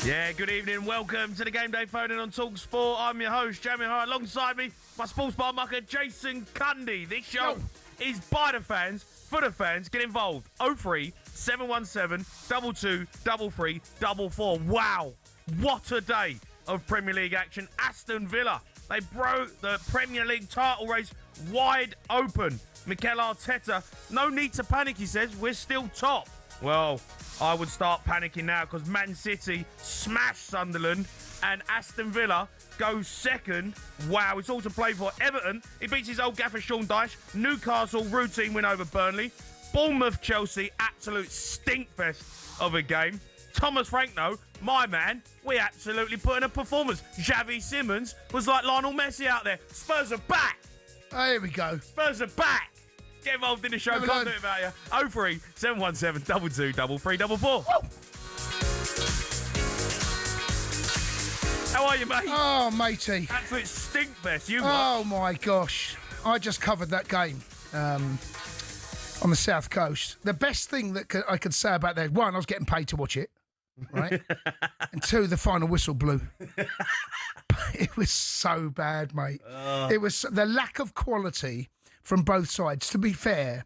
Yeah, good evening. Welcome to the Game Day phone in on talkSPORT. I'm your host, Jamie Hart. Alongside me, my sports bar mucker, Jason Cundy. This show is by the fans, for the fans. Get involved. 03 717 2233 Wow, what a day of Premier League action. Aston Villa, they broke the Premier League title race wide open. Mikel Arteta, no need to panic, he says. We're still top. Well, I would start panicking now because Man City smashed Sunderland and Aston Villa goes second. Wow, it's all to play for. Everton, he beats his old gaffer Sean Dyche. Newcastle, routine win over Burnley. Bournemouth, Chelsea, absolute stinkfest of a game. Thomas Frankno, my man, we absolutely put in a performance. Xavi Simons was like Lionel Messi out there. Spurs are back. Oh, here we go. Spurs are back. Get involved in the show. Can't do it without you. 03 717 2233 How are you, mate? Oh, matey. Absolute stinkfest. Oh, my gosh. I just covered that game on the South Coast. The best thing that I could say about that, one, I was getting paid to watch it, right? And two, the final whistle blew. It was so bad, mate. It was the lack of quality from both sides. To be fair,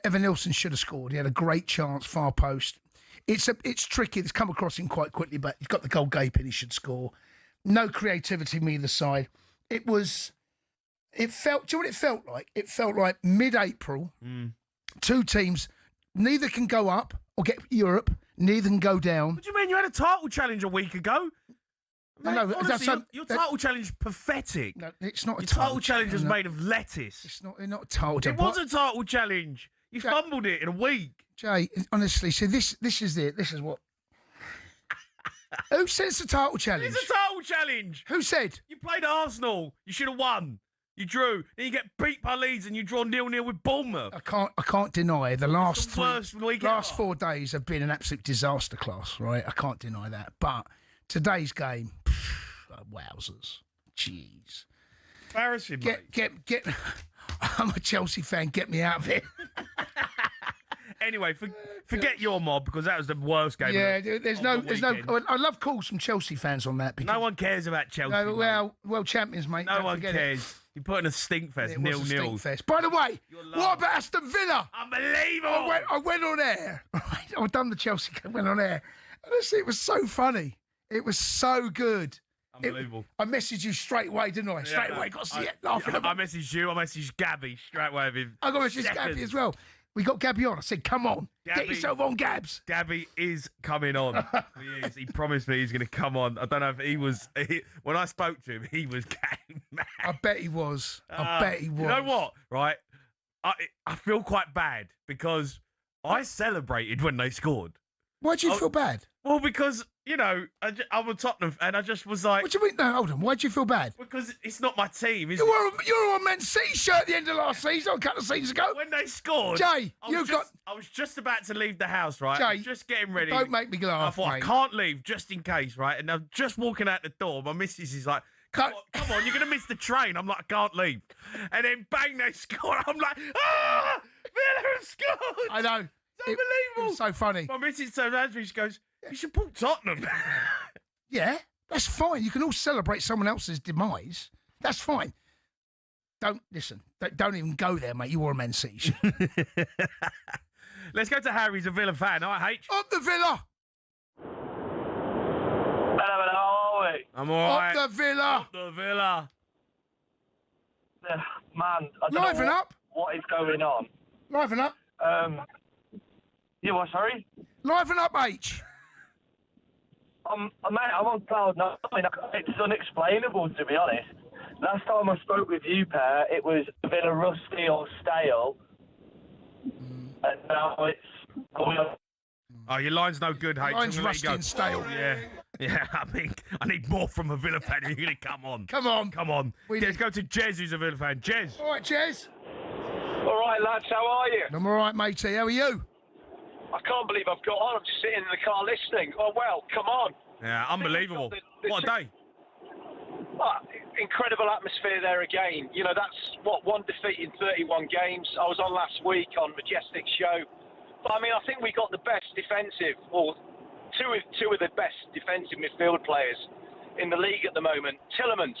Evan Nilsson should have scored. He had a great chance, far post. It's tricky. It's come across him quite quickly, but he's got the goal gaping. He should score. No creativity from either side. It felt, do you know what it felt like? It felt like mid-April, two teams, neither can go up or get Europe, neither can go down. What do you mean? You had a title challenge a week ago? Mate, no, honestly, your title challenge is pathetic. No, it's not a title challenge was made of lettuce. It's not a title challenge. It was a title challenge. You fumbled it in a week. Jay, honestly, so this is it. This is what... Who said it's a title challenge? It's a title challenge. Who said? You played Arsenal. You should have won. You drew. Then you get beat by Leeds and you draw 0-0 with Bournemouth. I can't deny the last 4 days have been an absolute disaster class, right? I can't deny that. But today's game, wowzers. Jeez. Embarrassing, mate. Get I'm a Chelsea fan. Get me out of it. Anyway, forget your mob because that was the worst game. Yeah, there's no. I love calls from Chelsea fans on that. No one cares about Chelsea. No, well, champions, mate. No one cares. You're putting a stinkfest, 0-0. By the way, what about Aston Villa? Unbelievable. I went on air. Right? I've done the Chelsea game. Went on air. Honestly, it was so funny. It was so good. Unbelievable. I messaged you straight away, didn't I? Straight away. Got to see it. Laughing. I messaged you. I messaged Gabby straight away. I got to message Gabby as well. We got Gabby on. I said, come on. Gabby, get yourself on, Gabs. Gabby is coming on. He is. He promised me he's going to come on. I don't know if he was... when I spoke to him, he was getting mad. I bet he was. I bet he was. You know what? Right? I feel quite bad because I celebrated when they scored. Why do you feel bad? Well, because, you know, I'm a Tottenham fan. I just was like... What do you mean? No, hold on. Why do you feel bad? Because it's not my team, is it? You were on Man City shirt at the end of last season, a couple of seasons ago. When they scored... Jay, I was just about to leave the house, right? Jay, I was just getting ready. Don't make me laugh, I thought, mate. I can't leave, just in case, right? And I'm just walking out the door. My missus is like... Come on, you're going to miss the train. I'm like, I can't leave. And then bang, they score. I'm like, Villa have scored. I know. It's unbelievable. It was so funny. My missus turns around to me, she goes, you support Tottenham. Yeah, that's fine. You can all celebrate someone else's demise. That's fine. Don't even go there, mate. You were a Man City shirt. Let's go to Harry's a Villa fan. All right, H. Up the Villa. Hello, how are we? I'm all right. Up the Villa. Up the Villa. Man, I don't Liven know up. what is going on. Liven up. You what, sorry? Liven up, H. Mate, I'm on cloud nine. It's unexplainable, to be honest. Last time I spoke with you, Per, it was a bit of rusty or stale. And now it's... Oh, your line's no good, H. Line's I'm gonna let rusty you go. and stale. Yeah. I need more from a Villa fan. You're going to come on. Come on. Come on. Let's go to Jez, who's a Villa fan. Jez. All right, Jez. All right, lads, how are you? I'm all right, matey. How are you? I can't believe I've got on. I'm just sitting in the car listening. Oh, well, come on. Yeah, unbelievable. What a day. Incredible atmosphere there again. You know, that's, one defeat in 31 games. I was on last week on Majestic's show. But, I mean, I think we got the best defensive, or two of the best defensive midfield players in the league at the moment. Tillemans,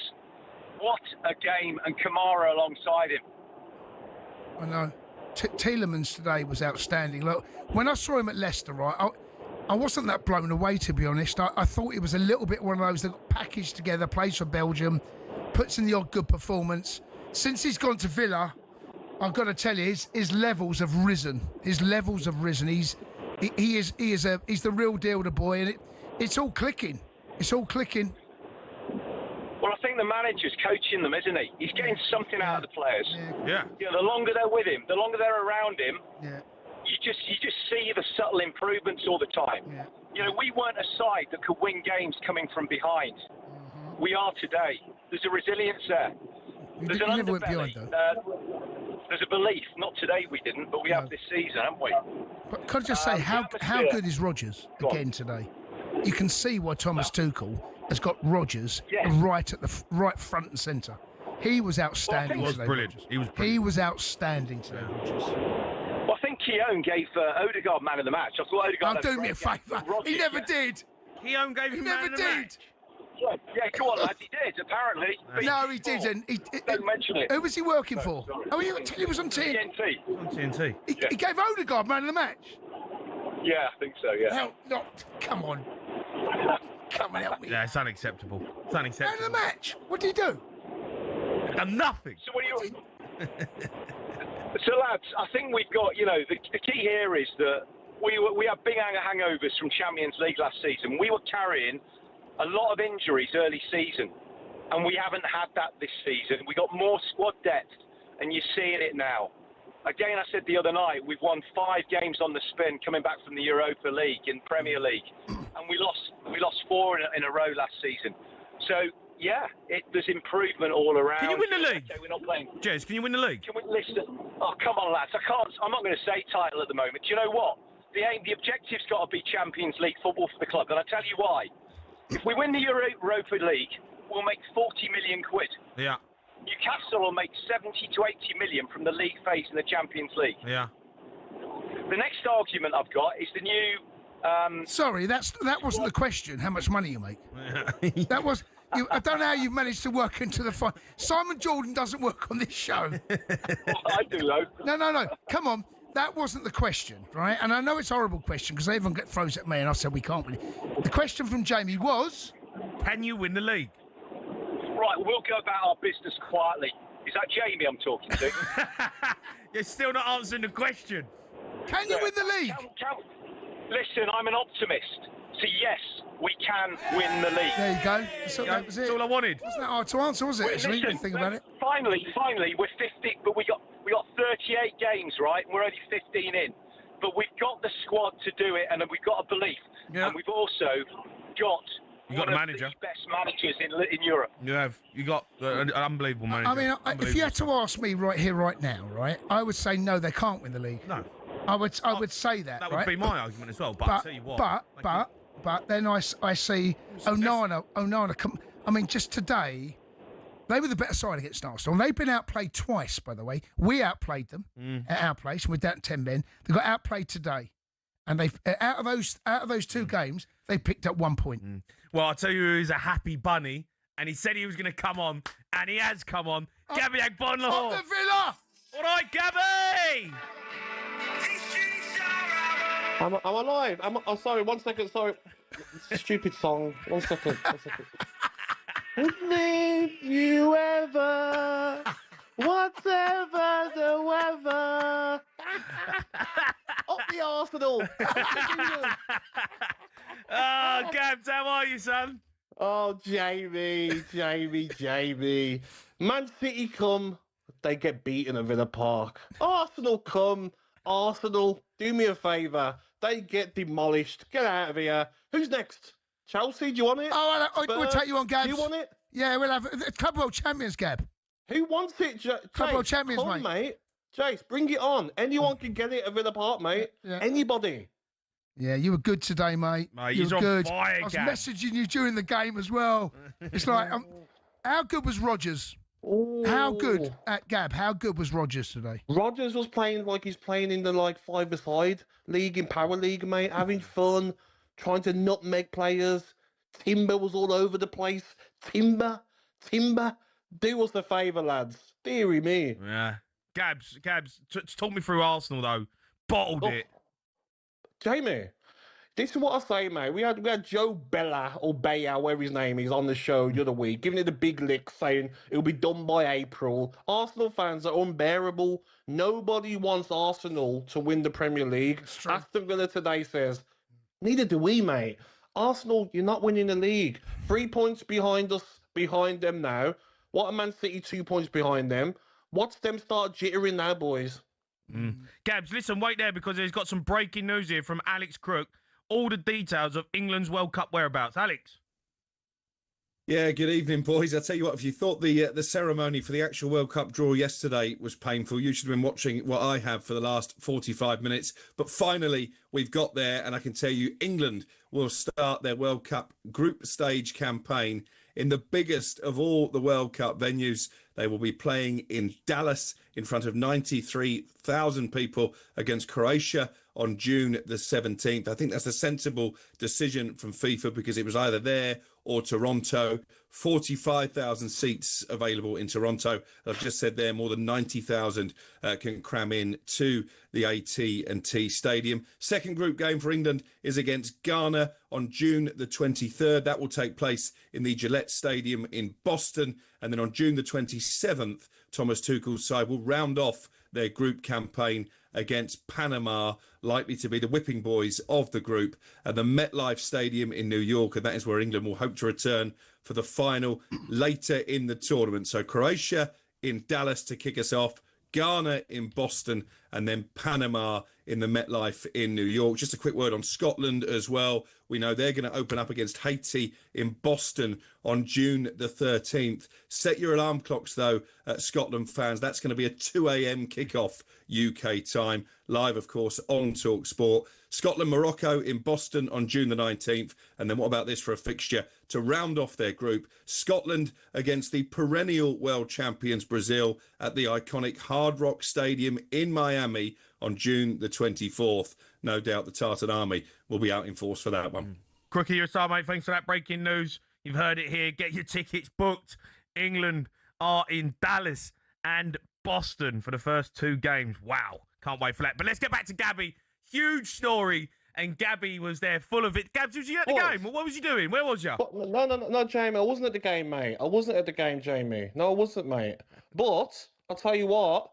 what a game, and Kamara alongside him. I know. Tielemans today was outstanding. Look, when I saw him at Leicester, right, I wasn't that blown away, to be honest. I thought it was a little bit one of those that got packaged together, plays for Belgium, puts in the odd good performance. Since he's gone to Villa, I've got to tell you, his levels have risen. His levels have risen. He's the real deal, the boy, and it's all clicking. It's all clicking. Well, I think the manager's coaching them, isn't he? He's getting something out of the players. Yeah. You know, the longer they're with him, the longer they're around him, Yeah. you just see the subtle improvements all the time. Yeah. You know, we weren't a side that could win games coming from behind. Mm-hmm. We are today. There's a resilience there. There's an never went underbelly. behind, though. There's a belief. Not today we didn't, but we have this season, haven't we? But can I just say, how good is Rodgers again today? You can see why Thomas Tuchel has got Rodgers right at the right front and centre. He was outstanding He was today. brilliant. Rodgers. He was outstanding today, Rodgers. Well, I think Keown gave Odegaard man of the match. I thought Odegaard... Do me a favour. He never did. Keown gave him man of the match. Yeah, come on, lads. He did, apparently. No, he didn't. Don't mention it. Who was he working for? Oh, he was on TNT. TNT. On TNT. He gave Odegaard man of the match. Yeah, I think so, yeah. Come on. Come on, help me. Yeah, it's unacceptable. It's Man unacceptable. of the match. What did he do? And nothing. So what do you... So, lads, I think we've got, you know, the key here is that we had big hangovers from Champions League last season. We were carrying a lot of injuries early season, and we haven't had that this season. We got more squad depth, and you're seeing it now. Again, I said the other night, we've won 5 games on the spin coming back from the Europa League and Premier League, and we lost 4 in a row last season. So, yeah, there's improvement all around. Can you win the league? Okay, we're not playing. Jez, can you win the league? Can we listen? Oh, come on, lads. I'm not going to say title at the moment. Do you know what? The objective's got to be Champions League football for the club, and I tell you why. If we win the Europa League, we'll make 40 million quid. Yeah. Newcastle will make 70 to 80 million from the league phase in the Champions League. Yeah. The next argument I've got is the new... Sorry, that wasn't the question, how much money you make. That was... I don't know how you've managed to work into the... Simon Jordan doesn't work on this show. I do, though. No. Come on. That wasn't the question, right? And I know it's a horrible question because everyone throws at me and I said we can't win. The question from Jamie was... Can you win the league? Right, we'll go about our business quietly. Is that Jamie I'm talking to? You're still not answering the question. Can you win the league? Listen, I'm an optimist. So, yes, we can win the league. There you go. That was it. That's all I wanted. Wasn't that hard to answer, was it? Actually, when you think about it. Finally, we're 50, but we got 38 games, right? We're only 15 in. But we've got the squad to do it, and we've got a belief. Yeah. And we've also got... You got one the of manager. the best managers in Europe. You have. You got an unbelievable manager. I mean, if you had to ask me right here, right now, right, I would say no, they can't win the league. No. I would say that. That right? would be my argument as well. But I'll tell you what. But then I see Onana come. I mean, just today, they were the better side against Arsenal. And they've been outplayed twice, by the way. We outplayed them at our place. We're down 10 men. They got outplayed today. And they've out of those 2 games, they picked up 1 point. Well, I'll tell you who's a happy bunny, and he said he was going to come on, and he has come on. Gabby Agbonlahor. Of the Villa! All right, Gabby! I'm alive. Oh, sorry, 1 second, sorry. Stupid song. 1 second. If you ever Whatever the weather. Up the Arsenal. Oh, Gabs, how are you, son? Oh, Jamie. Man City come, they get beaten at Villa Park. Arsenal come, Arsenal, do me a favour. They get demolished. Get out of here. Who's next? Chelsea, do you want it? Oh, we'll take you on, Gabs. Do you want it? Yeah, we'll have a couple of champions, Gab. Who wants it, Couple of Jace, champions, come, mate. Jace, bring it on. Anyone can get it at Villa Park, mate. Yeah. Anybody. Yeah, you were good today, mate. Mate, you he's were on good. fire, I was Gab. messaging you during the game as well. It's like, how good was Rodgers? Ooh. How good at Gab? How good was Rodgers today? Rodgers was playing like he's playing in the five-a-side league in Power League, mate, having fun, trying to nutmeg players. Timber was all over the place. Timber, do us a favour, lads. Deary me. Yeah. Gabs, talk me through Arsenal, though. Bottled it. Jamie, this is what I say, mate. We had Joe Bella, or Baya, whatever his name is, on the show the other week, giving it a big lick, saying it'll be done by April. Arsenal fans are unbearable. Nobody wants Arsenal to win the Premier League. Aston Villa today says, neither do we, mate. Arsenal, you're not winning the league. 3 points behind them now. What are Man City 2 points behind them? Watch them start jittering now, boys. Gabs, listen, wait there because he's got some breaking news here from Alex Crook. All the details of England's World Cup whereabouts. Alex. Yeah, good evening, boys. I tell you what, if you thought the ceremony for the actual World Cup draw yesterday was painful, you should have been watching what I have for the last 45 minutes. But finally, we've got there, and I can tell you England will start their World Cup group stage campaign in the biggest of all the World Cup venues. They will be playing in Dallas in front of 93,000 people against Croatia on June the 17th. I think that's a sensible decision from FIFA because it was either there or Toronto. 45,000 seats available in Toronto. I've just said there, more than 90,000 can cram in to the AT&T Stadium. Second group game for England is against Ghana on June the 23rd. That will take place in the Gillette Stadium in Boston. And then on June the 27th, Thomas Tuchel's side will round off their group campaign against Panama, likely to be the whipping boys of the group, at the MetLife Stadium in New York. And that is where England will hope to return for the final later in the tournament. So Croatia in Dallas to kick us off, Ghana in Boston, and then Panama in the MetLife in New York. Just a quick word on Scotland as well. We know they're going to open up against Haiti in Boston on June the 13th. Set your alarm clocks, though, Scotland fans. That's going to be a 2 a.m. kickoff UK time. Live, of course, on talkSPORT. Scotland, Morocco in Boston on June the 19th. And then what about this for a fixture to round off their group? Scotland against the perennial world champions Brazil at the iconic Hard Rock Stadium in Miami on June the 24th. No doubt the Tartan Army will be out in force for that one. Crookie, you're a star, mate. Thanks for that breaking news. You've heard it here. Get your tickets booked. England are in Dallas and Boston for the first two games. Wow. Can't wait for that. But let's get back to Gabby. Huge story. And Gabby was there full of it. Gabs, was you at the game? What was you doing? Where was you? No, Jamie. I wasn't at the game, mate. I wasn't at the game, Jamie. No, I wasn't, mate. But I'll tell you what.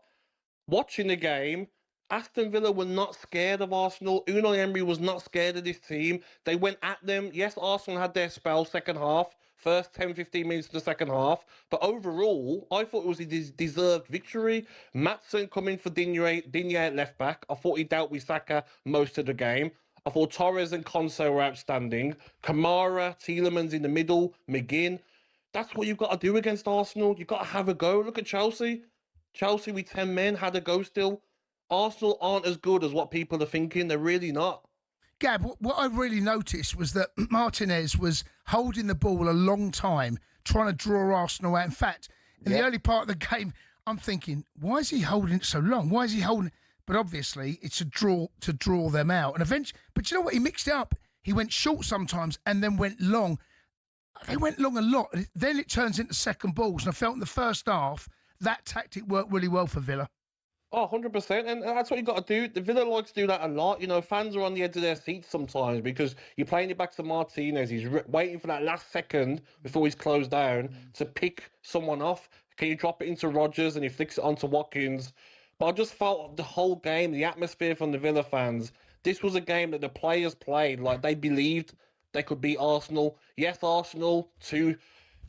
Watching the game, Aston Villa were not scared of Arsenal. Unai Emery was not scared of this team. They went at them. Yes, Arsenal had their spell second half. First 10, 15 minutes of the second half. But overall, I thought it was a deserved victory. Maatsen coming for Digne at left back. I thought he dealt with Saka most of the game. I thought Torres and Conso were outstanding. Kamara, Tielemans in the middle, McGinn. That's what you've got to do against Arsenal. You've got to have a go. Look at Chelsea. Chelsea with 10 men had a go still. Arsenal aren't as good as what people are thinking. They're really not. Gab, what I really noticed was that Martinez was holding the ball a long time, trying to draw Arsenal out. In fact, in the early part of the game, I'm thinking, why is he holding it so long? Why is he holding it? But obviously, it's a draw to draw them out. And eventually, but you know what? He mixed it up. He went short sometimes and then went long. They went long a lot. Then it turns into second balls. And I felt in the first half, that tactic worked really well for Villa. Oh, 100%. And that's what you got to do. The Villa likes to do that a lot. You know, fans are on the edge of their seats sometimes because you're playing it back to Martinez. He's waiting for that last second before he's closed down to pick someone off. Can you drop it into Rodgers and he flicks it onto Watkins? But I just felt the whole game, the atmosphere from the Villa fans, this was a game that the players played like they believed they could beat Arsenal. Yes, Arsenal, 2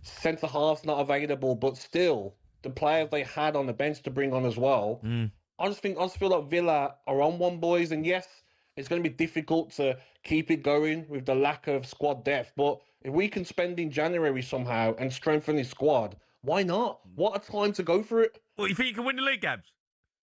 centre-halves not available, but still, the players they had on the bench to bring on as well. I just feel like Villa are on one, boys, and yes, it's going to be difficult to keep it going with the lack of squad depth, but if we can spend in January somehow and strengthen the squad, why not? What a time to go for it. Well, you think you can win the league, Gabs?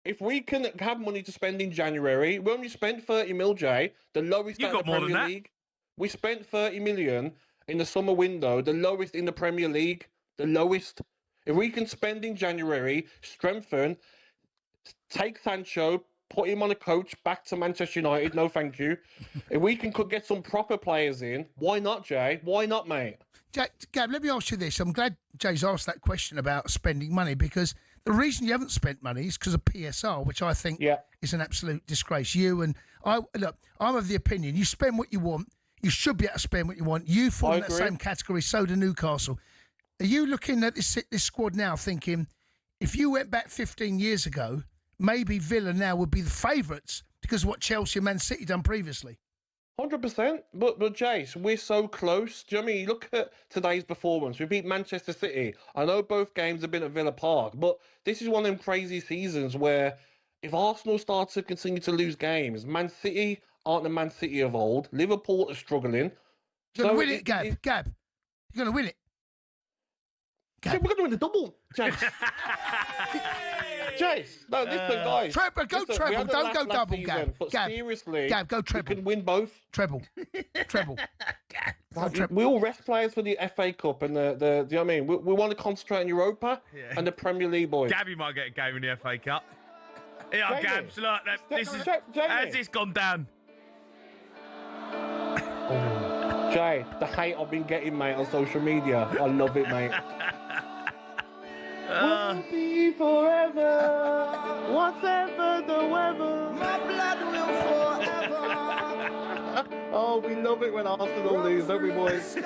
If we can have money to spend in January, we only spent 30 mil, Jay, the lowest in the Premier League. We spent 30 million in the summer window, the lowest in the Premier League, the lowest. If we can spend in January, strengthen, take Sancho, put him on a coach back to Manchester United, no thank you. If we can get some proper players in, why not, Jay? Why not, mate? Gab, let me ask you this. I'm glad Jay's asked that question about spending money, because the reason you haven't spent money is because of PSR, which I think is an absolute disgrace. You and I, look, I'm of the opinion you spend what you want. You should be able to spend what you want. You fall in that same category, so do Newcastle. Are you looking at this squad now thinking, if you went back 15 years ago, maybe Villa now would be the favourites because of what Chelsea and Man City done previously? 100%. But Jace, we're so close. Do you know what I mean? Look at today's performance. We beat Manchester City. I know both games have been at Villa Park, but this is one of them crazy seasons where if Arsenal start to continue to lose games, Man City aren't the Man City of old. Liverpool are struggling. You're going to win it, Gab. Gab, you're going to win it. We're going to win the double, Jace. Jace, no, listen, guys. Treble, go treble. Don't go double, season, Gab. But Gab, seriously, Gab, go treble. You can win both. Treble. Treble. We all rest players for the FA Cup and the do you know what I mean? We want to concentrate on Europa and the Premier League, boys. Gabby might get a game in the FA Cup. Yeah, Gabs, look, how's this gone down? Jay, the hate I've been getting, mate, on social media. I love it, mate. We'll be forever, whatever the weather. My blood will forever. Oh, we love it when Arsenal lose, don't we, boys?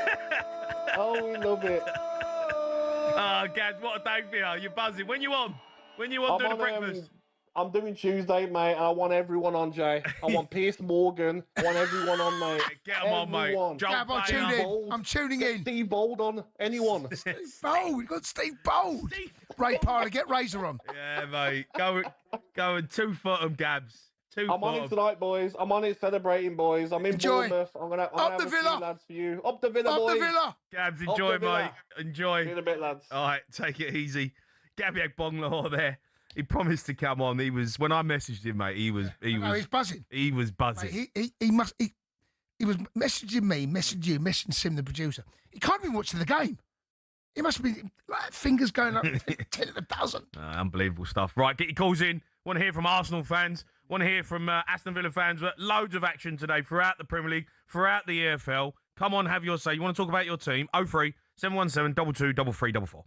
Oh, we love it. Oh, Gabs, what a day for you. You're buzzing. When you on? When you on doing the breakfast? I'm doing Tuesday, mate, and I want everyone on, Jay. I want Piers Morgan. I want everyone on, mate. Get them on, mate. Gab, I'm tuning in. Steve Bold on. Anyone. Steve Bold. We've got Steve Bold. Ray Parler, get Razor on. Yeah, mate. Go and 2 foot them, Gabs. I'm on it tonight, boys. I'm on it celebrating, boys. I'm in Bournemouth. I'm gonna have a few lads for you. Up the Villa, boys. Up the Villa. Gabs, enjoy, mate. Enjoy. See you in a bit, lads. All right, take it easy. Gabby Agbonlahor there. He promised to come on. He was, when I messaged him, mate, he was buzzing. He was buzzing. Mate, he was messaging me, messaging you, messaging Sim, the producer. He can't be watching the game. He must be like fingers going up 10 at a dozen. Unbelievable stuff. Right, get your calls in. Want to hear from Arsenal fans. Want to hear from Aston Villa fans. Loads of action today throughout the Premier League, throughout the EFL. Come on, have your say. You want to talk about your team? 03 717 22 3344.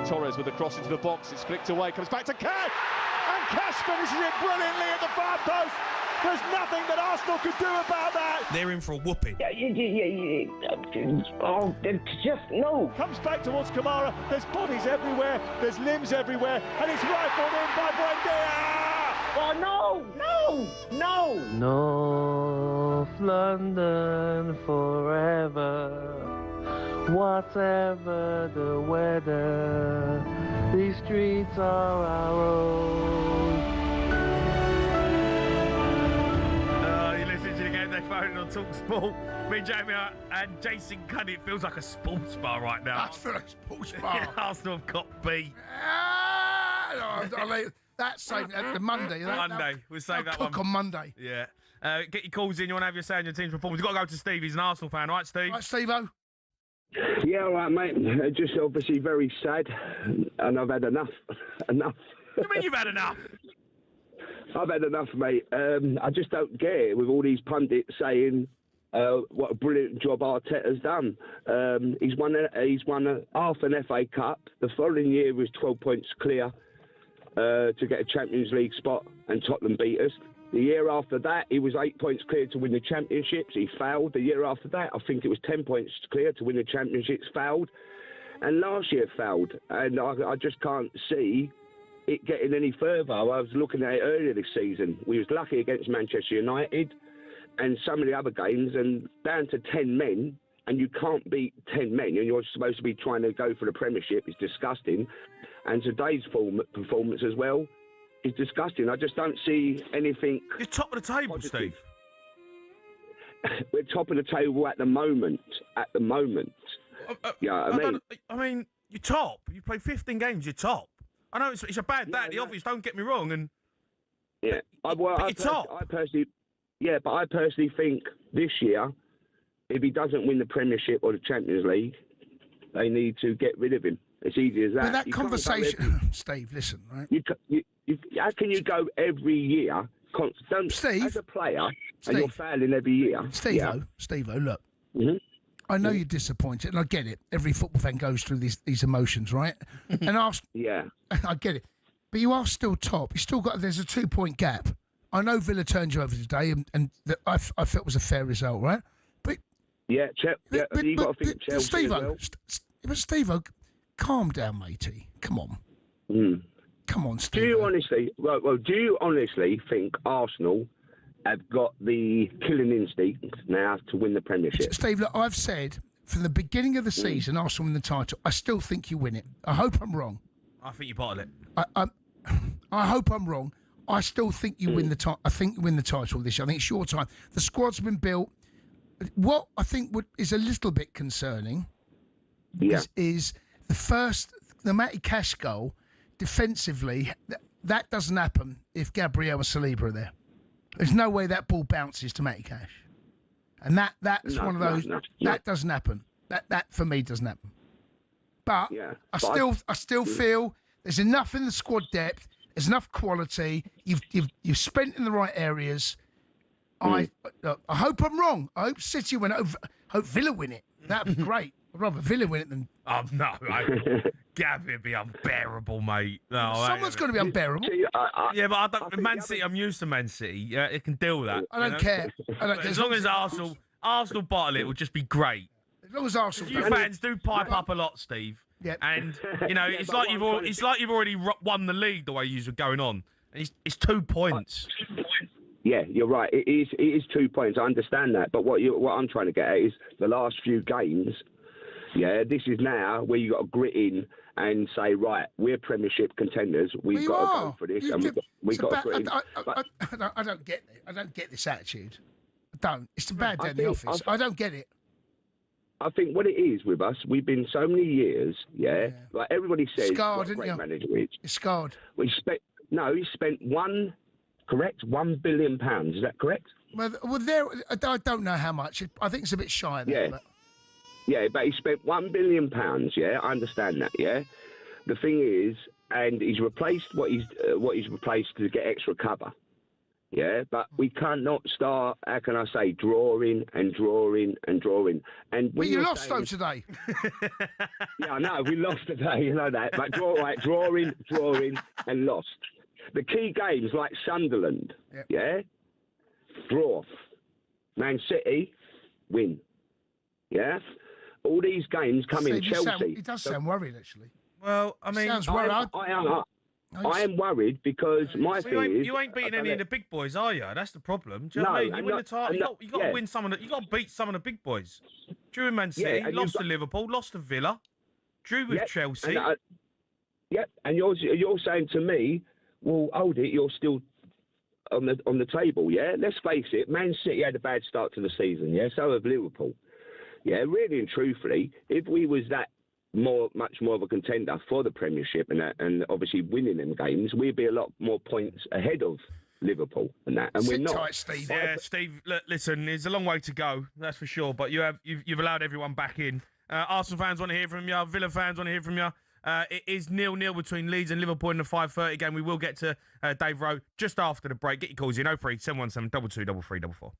Torres with the cross into the box. It's flicked away, comes back to Cash, and Cash finishes it brilliantly at the far post. There's nothing that Arsenal could do about that. They're in for a whooping. Oh, just no. Comes back towards Kamara. There's bodies everywhere. There's limbs everywhere, and it's rifled in by Buendia. Oh no! North London forever. Whatever the weather, these streets are our own. You're listening to the GameDay phone on talkSPORT. Me, Jamie, and Jason Cundy. It feels like a sports bar right now. I feel like a sports bar. Arsenal have got beat. That's saved the Monday. Monday. We'll save that one. Cook on Monday. Yeah. Get your calls in. You want to have your say on your team's performance. You've got to go to Steve. He's an Arsenal fan. Right, Steve? Right, Steve-O? Yeah, all right, mate. Just obviously very sad, and I've had enough. Enough. What do you mean you've had enough? I've had enough, mate. I just don't get it with all these pundits saying what a brilliant job Arteta's done. He's won half an FA Cup. The following year was 12 points clear to get a Champions League spot, and Tottenham beat us. The year after that, he was 8 points clear to win the championships. He failed. The year after that, I think it was 10 points clear to win the championships, failed. And last year failed. And I just can't see it getting any further. I was looking at it earlier this season. We was lucky against Manchester United and some of the other games, and down to 10 men, and you can't beat 10 men, and you're supposed to be trying to go for the Premiership. It's disgusting. And today's performance as well, it's disgusting. I just don't see anything. You're top of the table, positive. Steve. We're top of the table at the moment. At the moment. I mean, you're top. You play 15 games. You're top. I know it's a bad day at the office. Don't get me wrong. And yeah, but you're top. I personally think this year, if he doesn't win the Premiership or the Champions League, they need to get rid of him. It's easy as that. But that conversation, Steve, listen, right? How can you go every year, Steve, as a player, and you're failing every year? Steve-O, look. Mm-hmm. I know you're disappointed, and I get it. Every football fan goes through these emotions, right? And I get it. But you are still top. You still there's a 2-point gap. I know Villa turned you over today, and I felt it was a fair result, right? But you got to think Chelsea Steve-O, as well. But Steve-O, calm down, matey. Come on. Come on, Steve. Do you honestly think Arsenal have got the killing instinct now to win the Premiership? Steve, look, I've said from the beginning of the season, Arsenal win the title. I still think you win it. I hope I'm wrong. I think you bottle it. I hope I'm wrong. I still think you win the title. I think you win the title this year. I think it's your time. The squad's been built. What I think is a little bit concerning is the Matty Cash goal. Defensively, that doesn't happen if Gabriel and Saliba are there. There's no way that ball bounces to Matty Cash, and that's one of those that doesn't happen. That for me doesn't happen. But I still feel there's enough in the squad depth. There's enough quality. You've spent in the right areas. I hope I'm wrong. I hope City win it. I hope Villa win it. That'd be great. I'd rather Villa win it than. Oh no, Gabby would be unbearable, mate. No, someone's got to be unbearable. Yeah, but I don't. Man City, I'm used to Man City. Yeah, it can deal with that. I don't care. As long as Arsenal bottle it, would just be great. As long as Arsenal. You fans do pipe up a lot, Steve. Yeah. And it's like you've already won the league the way you were going on. And it's 2 points. Yeah, you're right. It is 2 points. I understand that, but what I'm trying to get at is the last few games. Yeah, this is now where you got to grit in and say, right, we're Premiership contenders. We've got to go for this, and we've got to grit in. I don't get it. I don't get this attitude. I don't. It's a bad day in the office. I don't get it. I think what it is with us, we've been so many years, like everybody says, scarred, what a great you? manager is. It's scarred. He spent £1 billion. Is that correct? Well, I don't know how much. I think it's a bit shy of that. Yeah. But... Yeah, but he spent £1 billion, yeah? I understand that, yeah? The thing is, and he's replaced what he's replaced to get extra cover. Yeah, but we cannot start, how can I say, drawing and drawing and drawing. And But you lost, though, today. Yeah, I know, we lost today, you know that. But drawing, and lost. The key games like Sunderland, yeah, draw. Man City, win. Yeah? All these games come in Chelsea. It does sound worried, actually. Well, I mean... Sounds worried. I am worried because my thing is... You ain't beating any of the big boys, are you? That's the problem. Do you know what I mean? You win the title, you got to win some of the... You got to beat some of the big boys. Drew with Man City, lost to Liverpool, lost to Villa, drew with Chelsea. And you're saying to me, well, hold it, you're still on the table, yeah? Let's face it, Man City had a bad start to the season, yeah? So have Liverpool. Yeah, really and truthfully, if we was that much more of a contender for the Premiership and obviously winning them games, we'd be a lot more points ahead of Liverpool and that, and we're not. Tight, Steve. Yeah, Steve. Look, listen, there's a long way to go, that's for sure. But you've allowed everyone back in. Arsenal fans want to hear from you. Villa fans want to hear from you. It is 0-0 between Leeds and Liverpool in the 5:30 game. We will get to Dave Rowe just after the break. Get your calls in 03 717 22 33 44.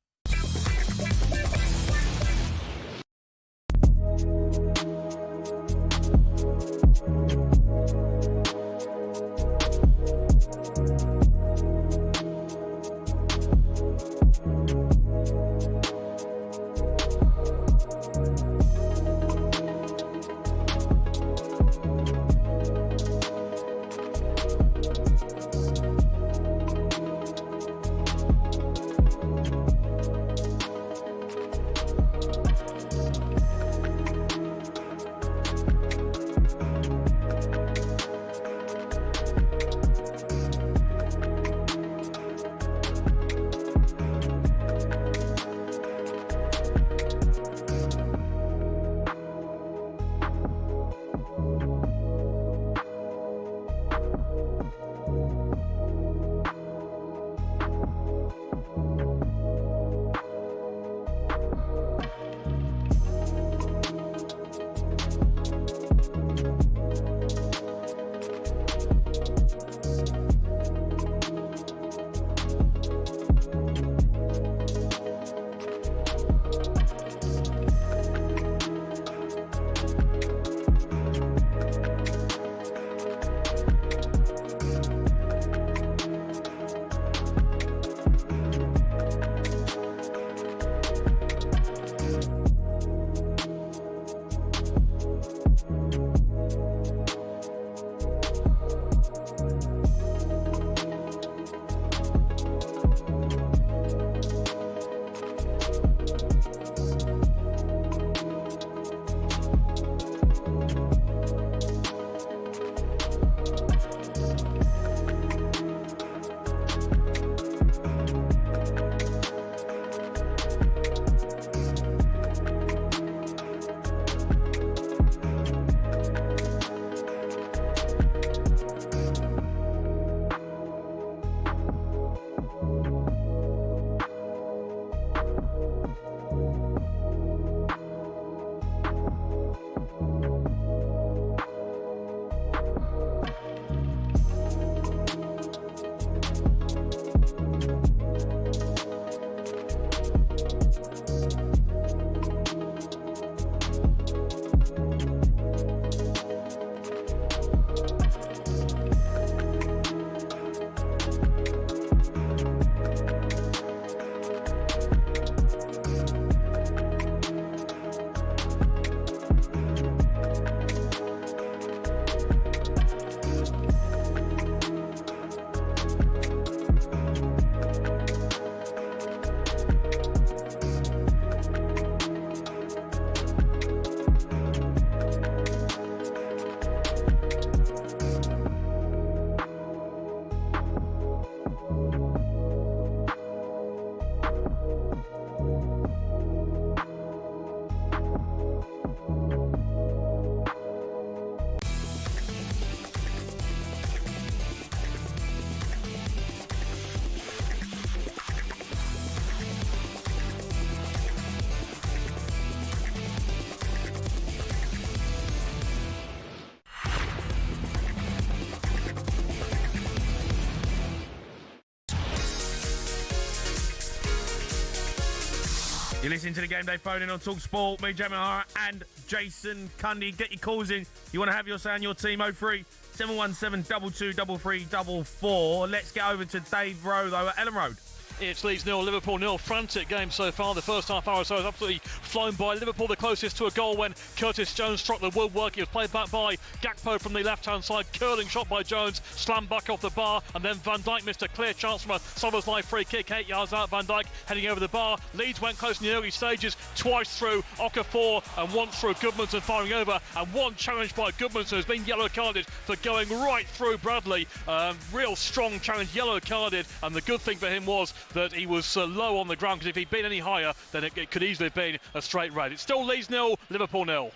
You're listening to the Game Day phone in on talkSPORT. Me, Gabby Agbonlahor, and Jason Cundy. Get your calls in. You want to have your say on your team? 03 717 223344. Let's get over to Dave Rowe, though, at Elland Road. It's Leeds 0, Liverpool 0. Frantic game so far. The first half hour or so has absolutely flown by. Liverpool the closest to a goal when Curtis Jones struck the woodwork. He was played back by Gakpo from the left-hand side. Curling shot by Jones. Slammed back off the bar. And then Van Dijk missed a clear chance from a Szoboszlai free kick. 8 yards out. Van Dijk heading over the bar. Leeds went close in the early stages. Twice through Okafor and once through Goodmanson firing over. And one challenge by Goodmanson has been yellow carded for going right through Bradley. Real strong challenge, yellow carded. And the good thing for him was that he was low on the ground, because if he'd been any higher, then it could easily have been a straight red. It's still Leeds 0, Liverpool 0.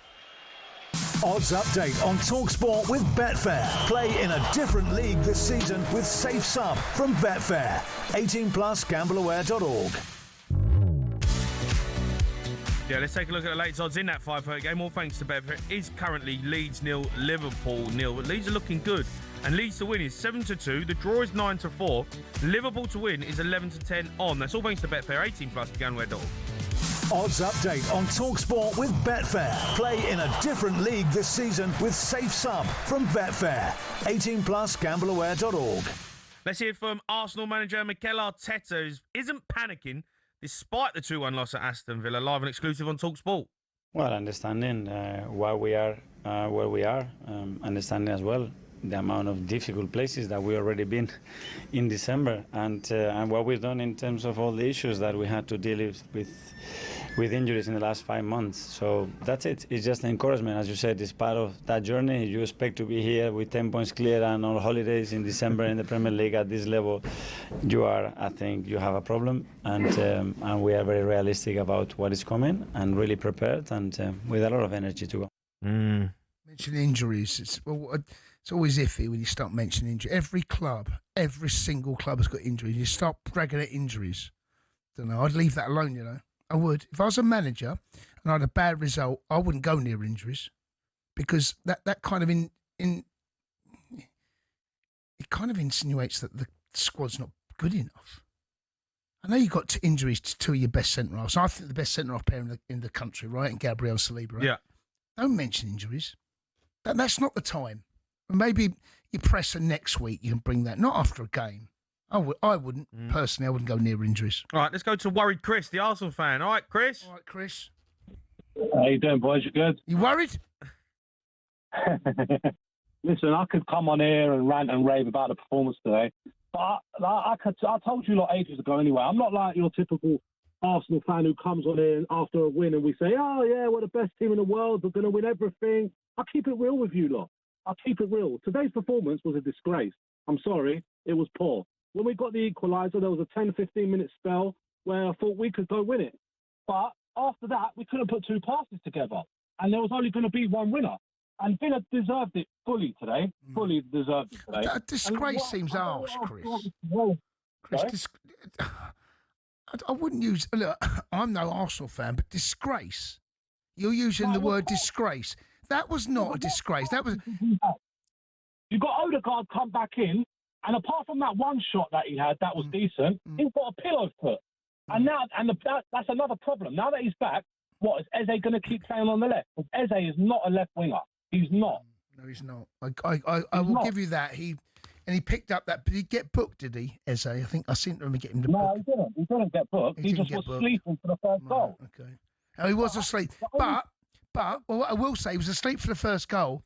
Odds update on talkSPORT with Betfair. Play in a different league this season with Safe Sum from Betfair. 18 plus gambleaware.org. Yeah, let's take a look at the latest odds in that 5:30 game. All thanks to Betfair. It is currently Leeds 0, Liverpool 0. But Leeds are looking good. And Leeds to win is 7-2. The draw is 9-4. Liverpool to win is 11-10 on. That's all thanks to Betfair. 18 plus gambleaware.org. Odds update on talkSPORT with Betfair. Play in a different league this season with Safe Sum from Betfair. 18 plus gambleaware.org. Let's hear from Arsenal manager Mikel Arteta, who isn't panicking despite the 2-1 loss at Aston Villa. Live and exclusive on talkSPORT. Well, understanding why we are where we are, understanding as well the amount of difficult places that we already been in December, and what we've done in terms of all the issues that we had to deal with injuries in the last 5 months. So that's it. It's just an encouragement. As you said, it's part of that journey. You expect to be here with 10 points clear and on holidays in December in the Premier League at this level. I think you have a problem, and we are very realistic about what is coming and really prepared, and with a lot of energy to go. Mention injuries. It's always iffy when you start mentioning injuries. Every single club has got injuries. You start bragging at injuries. Don't know. I'd leave that alone, you know. I would. If I was a manager and I had a bad result, I wouldn't go near injuries, because that kind of it kind of insinuates that the squad's not good enough. I know you got injuries to two of your best centre halves. I think the best centre half pair in the country, right? And Gabriel Saliba, right? Yeah. Don't mention injuries. That's not the time. Maybe you press her next week. You can bring that. Not after a game. I wouldn't. Personally, I wouldn't go near injuries. All right, let's go to worried Chris, the Arsenal fan. All right, Chris. All right, Chris. How you doing, boys? You good? You worried? Listen, I could come on here and rant and rave about the performance today, but I told you lot ages ago anyway. I'm not like your typical Arsenal fan who comes on here after a win and we say, oh, yeah, we're the best team in the world. We're going to win everything. I keep it real with you lot. I keep it real. Today's performance was a disgrace. I'm sorry. It was poor. When we got the equaliser, there was a 10, 15-minute spell where I thought we could go win it. But after that, we couldn't put two passes together. And there was only going to be one winner. And Villa deserved it fully today. Fully deserved it today. A disgrace seems harsh, Chris. Chris, I wouldn't use... Look, I'm no Arsenal fan, but disgrace. You're using the word disgrace. That was not a disgrace. That was... You got Odegaard come back in, and apart from that one shot that he had that was decent, he's got a pillow foot. And now, that's another problem. Now that he's back, what, is Eze going to keep playing on the left? Because Eze is not a left winger. He's not. No, he's not. I will give you that. He picked up that. Did he get booked? Did he, Eze? I think I seem to remember getting him to book. No, he didn't. He didn't get booked. He just was sleeping for the first goal. Okay. Oh, he was asleep. But what I will say, he was asleep for the first goal.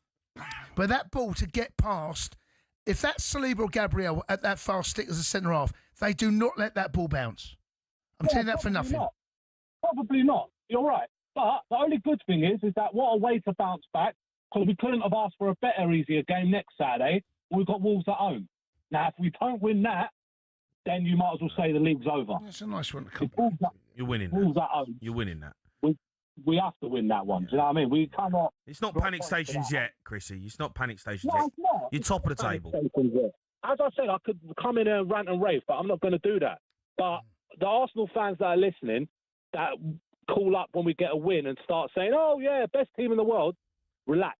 But that ball to get past, if that's Saliba or Gabriel at that fast stick as a centre half, they do not let that ball bounce. I'm telling you that for nothing. Not. Probably not. You're right. But the only good thing is that what a way to bounce back, because we couldn't have asked for a better, easier game next Saturday. We've got Wolves at home. Now, if we don't win that, then you might as well say the league's over. That's a nice one to come. You're winning Wolves that. At home. You're winning that. We have to win that one. Do you know what I mean? We cannot. It's not panic stations yet, Chrissy. It's not panic stations yet. It's not. You're top of the table. As I said, I could come in and rant and rave, but I'm not going to do that. But the Arsenal fans that are listening, that call up when we get a win and start saying, oh, yeah, best team in the world, relax.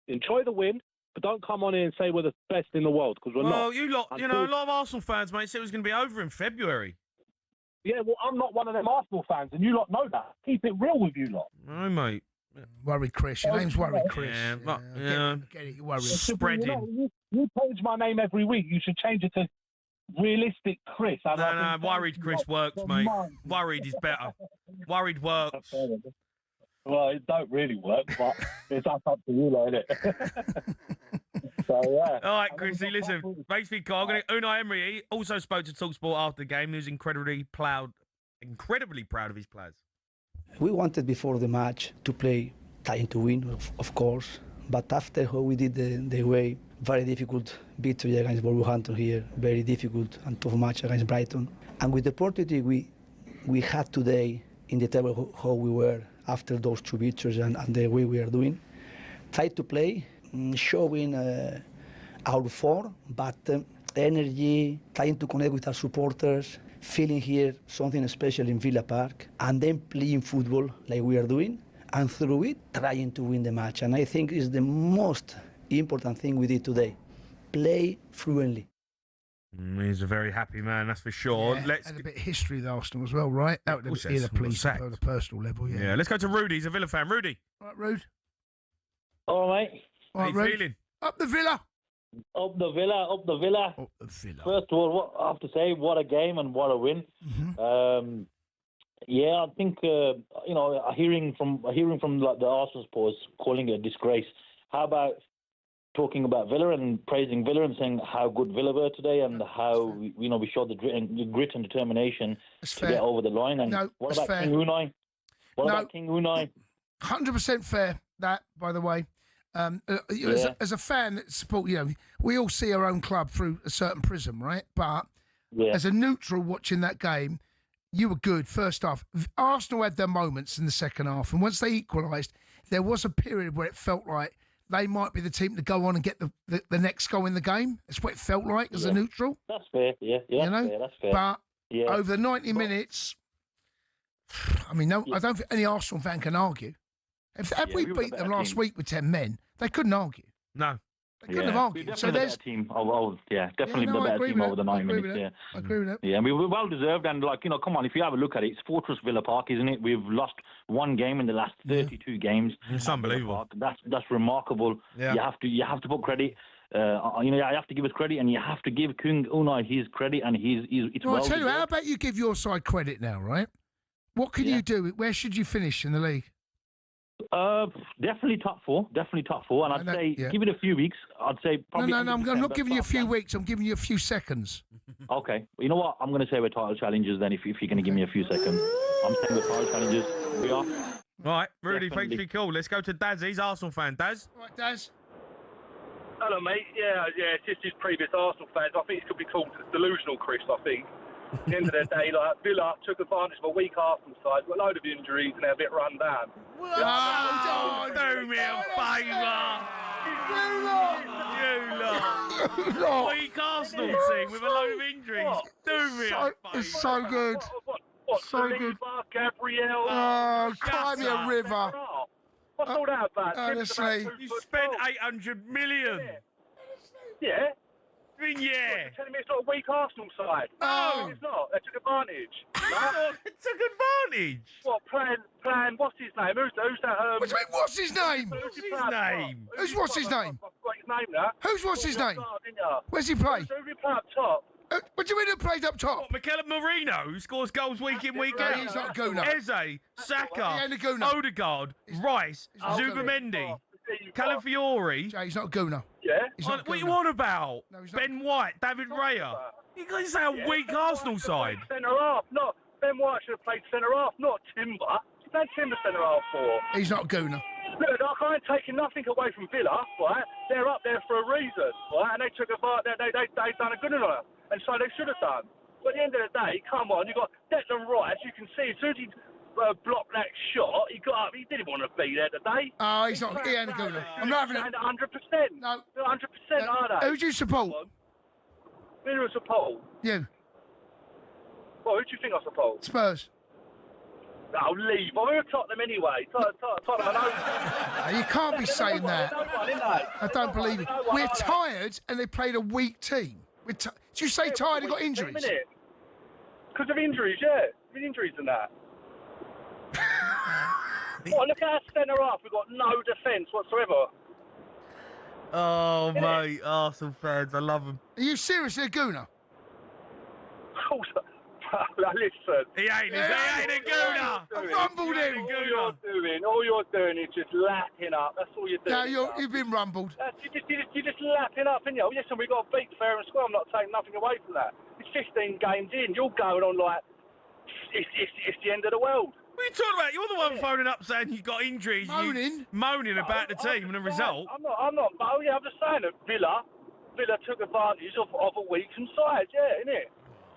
Enjoy the win, but don't come on here and say we're the best in the world, because we're not. Well, a lot of Arsenal fans, mate, said it was going to be over in February. Yeah, well, I'm not one of them Arsenal fans, and you lot know that. Keep it real with you lot. No, mate. Worried Chris. Your name's Worried Chris. Yeah, Get it, you're worried. Spreading. You change my name every week. You should change it to Realistic Chris. No, Worried Chris works, mate. Worried is better. Worried works. Well, it don't really work, but it's up to you, like it. So, yeah. All right, Chrissy, listen. Makes me cold. Unai Emery also spoke to talkSPORT after the game. He was incredibly proud of his players. We wanted before the match to play trying to win, of course. But after how we did the way, very difficult victory against Wolverhampton here, very difficult and tough match against Brighton. And with the opportunity we had today in the table, how we were after those two victories and the way we are doing, try to play, showing our form, but energy, trying to connect with our supporters, feeling here something special in Villa Park, and then playing football like we are doing, and through it, trying to win the match. And I think it's the most important thing we did today. Play fluently. He's a very happy man, that's for sure. Yeah, and a bit of history with Arsenal as well, right? That would be the police at a personal level, Yeah, let's go to Rudy. He's a Villa fan. Rudy. Right, Rude. All right, mate. All right, How you feeling? Up the Villa. Up the Villa. Up the Villa. First of all, what I have to say, what a game and what a win. Mm-hmm. Yeah, I think hearing from like the Arsenal supporters calling it a disgrace. How about talking about Villa and praising Villa and saying how good Villa were today and how we showed the grit and determination to get over the line. And what about King Unai? What about King Unai? 100% fair. That, by the way. As a fan that support, we all see our own club through a certain prism, right? But as a neutral watching that game, you were good first half. Arsenal had their moments in the second half, and once they equalised, there was a period where it felt like they might be the team to go on and get the next goal in the game. That's what it felt like as a neutral. That's fair, that's fair. But over the 90 minutes, I mean, I don't think any Arsenal fan can argue. If we beat them last week with 10 men, they couldn't argue. No. They couldn't have argued. So there's a better team. Definitely the better team over the 9 minutes. I agree with that. Yeah, we were well deserved, and come on, if you have a look at it, it's Fortress Villa Park, isn't it? We've lost one game in the last 32 games. It's unbelievable. That's remarkable. Yeah. You have to put credit. You have to give us credit, and you have to give King Unai his credit, and it's well, well I tell you, deserved. how about you give your side credit now, right? What can you do? Where should you finish in the league? Definitely top four. And I'd say give it a few weeks. I'd say probably. No, I'm not giving you a few weeks. I'm giving you a few seconds. Okay. You know what? I'm going to say we're title challengers then. If you're going to give me a few seconds, I'm saying we're title challengers. We are. All right, Rudy. Thanks for your call. Let's go to Daz. He's Arsenal fan. Daz. All right, Daz. Hello, mate. Yeah. It's just his previous Arsenal fans. I think it could be called delusional, Chris. I think. At the end of the day, Villa took advantage of a weak Arsenal side, got a load of injuries and they're a bit run down. Do me a favour. You lot. Weak Arsenal team with a load of injuries. Do me a favour. It's so good. What? So good. Gabriel. Oh, cry me a river. What's all that about? Honestly. You spent 800 million. Yeah. Yeah. You're telling me it's not a weak Arsenal side? No. It's not. They took advantage. Took advantage? What, plan, what's his name? Who's that? What do you mean, what's his name? What's his name? Who's what's his name? I've got his name now. Who's what's his name? Where's he play? Who did he play up top? What do you mean who plays up top? What, Mikel Merino, who scores goals week in, week out? He's not Guna. Eze, Saka, He ain't a Guna. Odegaard, Rice, Zubamendi, Calafiori. He's not Guna. Yeah? What are you on about? Ben White, David Raya. You guys say a weak Arsenal side. Centre half, not Ben White should have played centre half, not Timber. He's played Timber centre half for. He's not Guna. Look, I ain't taking nothing away from Villa, right? They're up there for a reason, right? And they took advantage. They done a good enough, and so they should have done. But at the end of the day, come on, you got Declan Rice. You can see as soon as he blocked that shot, he got up. He didn't want to be there today. Oh, he's not. He ain't a Guna. I'm not having it. 100%. No. 100%, are they? Who do you support? Who do you support? You. Well, who do you think I support? Spurs. I'll leave. I'm going to Tottenham anyway. Tottenham, I know. You can't be saying that. I don't believe it. We're tired and they played a weak team. Did you say tired and got injuries? Because of injuries, yeah. With injuries and that. Oh, look at our centre half. We've got no defence whatsoever. Oh, mate, Arsenal fans, I love them. Are you seriously a gooner? Listen. He ain't a gooner. I rumbled him. All you're doing is just lapping up. That's all you're doing. No, you've been rumbled. You're just lapping up, and you? Listen, we've got to beat fair and square. I'm not taking nothing away from that. It's 15 games in. You're going on like it's the end of the world. What are you talking about? You're the one phoning up saying you got injuries. Moaning about the team and the result. I'm not moaning. I'm just saying that Villa took advantage of a weakened side, yeah, innit?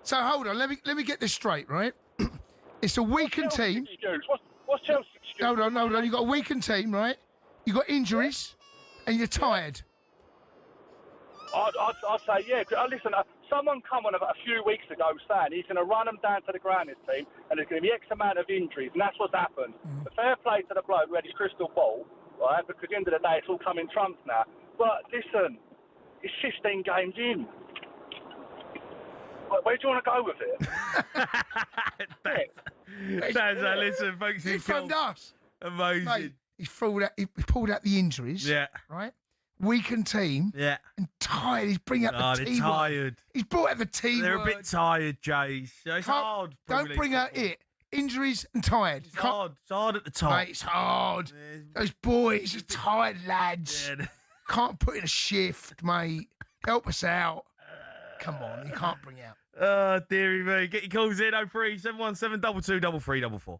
So hold on, let me get this straight, right? It's a weakened team. What's Chelsea's excuse? Hold on. You got a weakened team, right? You got injuries, and you're tired. I'd say yeah. Listen, someone come on a few weeks ago saying he's going to run them down to the ground, this team, and there's going to be X amount of injuries, and that's what's happened. The fair play to the bloke who had his crystal ball, right? Because at the end of the day, it's all coming trumps now. But listen, it's 15 games in. Where do you want to go with it? Listen, folks, he phoned us. Amazing. Mate, he pulled out the injuries. Yeah. Right? Weakened team. Yeah. And tired. He's bringing out the they're T word. tired. He's brought out the T word. They're a bit tired, Jays. It's hard. Don't bring out it. Injuries and tired. It's hard. It's hard at the top. Mate, it's hard. Those boys are tired lads. Yeah. Can't put in a shift, mate. Help us out. Come on, you can't bring out. Oh, dearie me. Get your calls in 03 717 22 3344.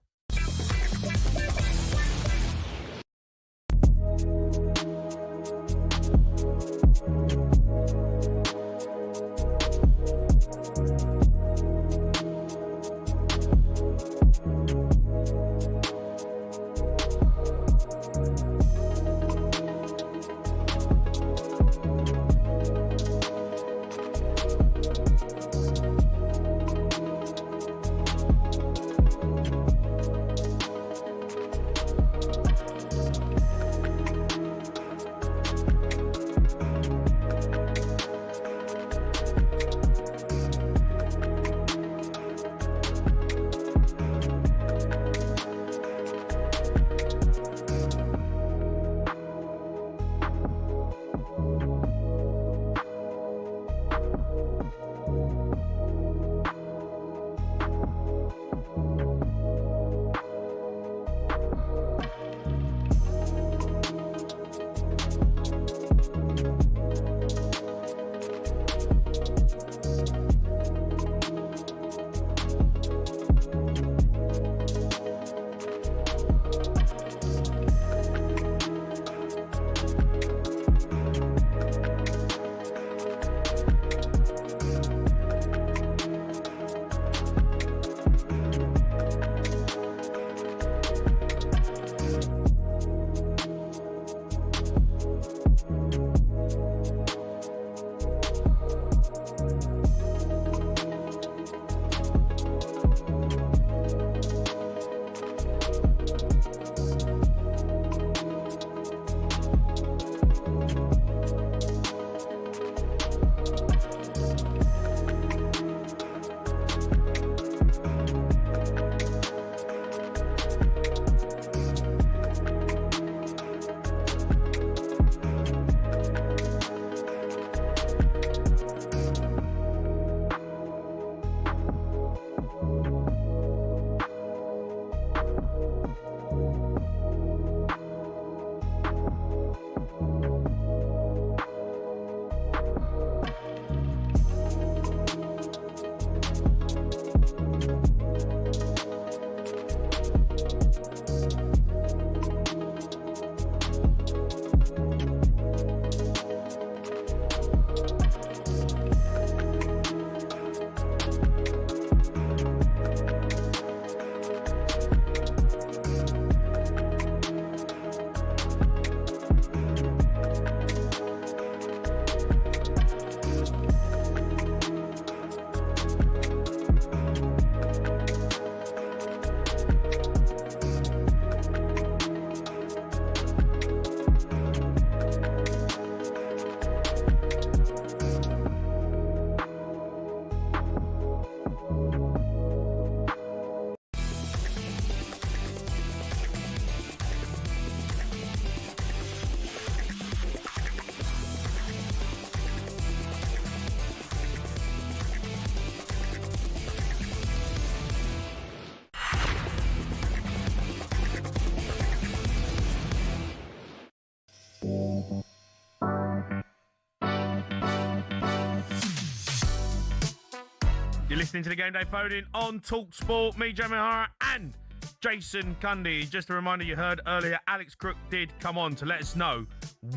You're listening to the Game Day phone-in on talkSPORT. Me, Jamie O'Hara, and Jason Cundy. Just a reminder, you heard earlier, Alex Crook did come on to let us know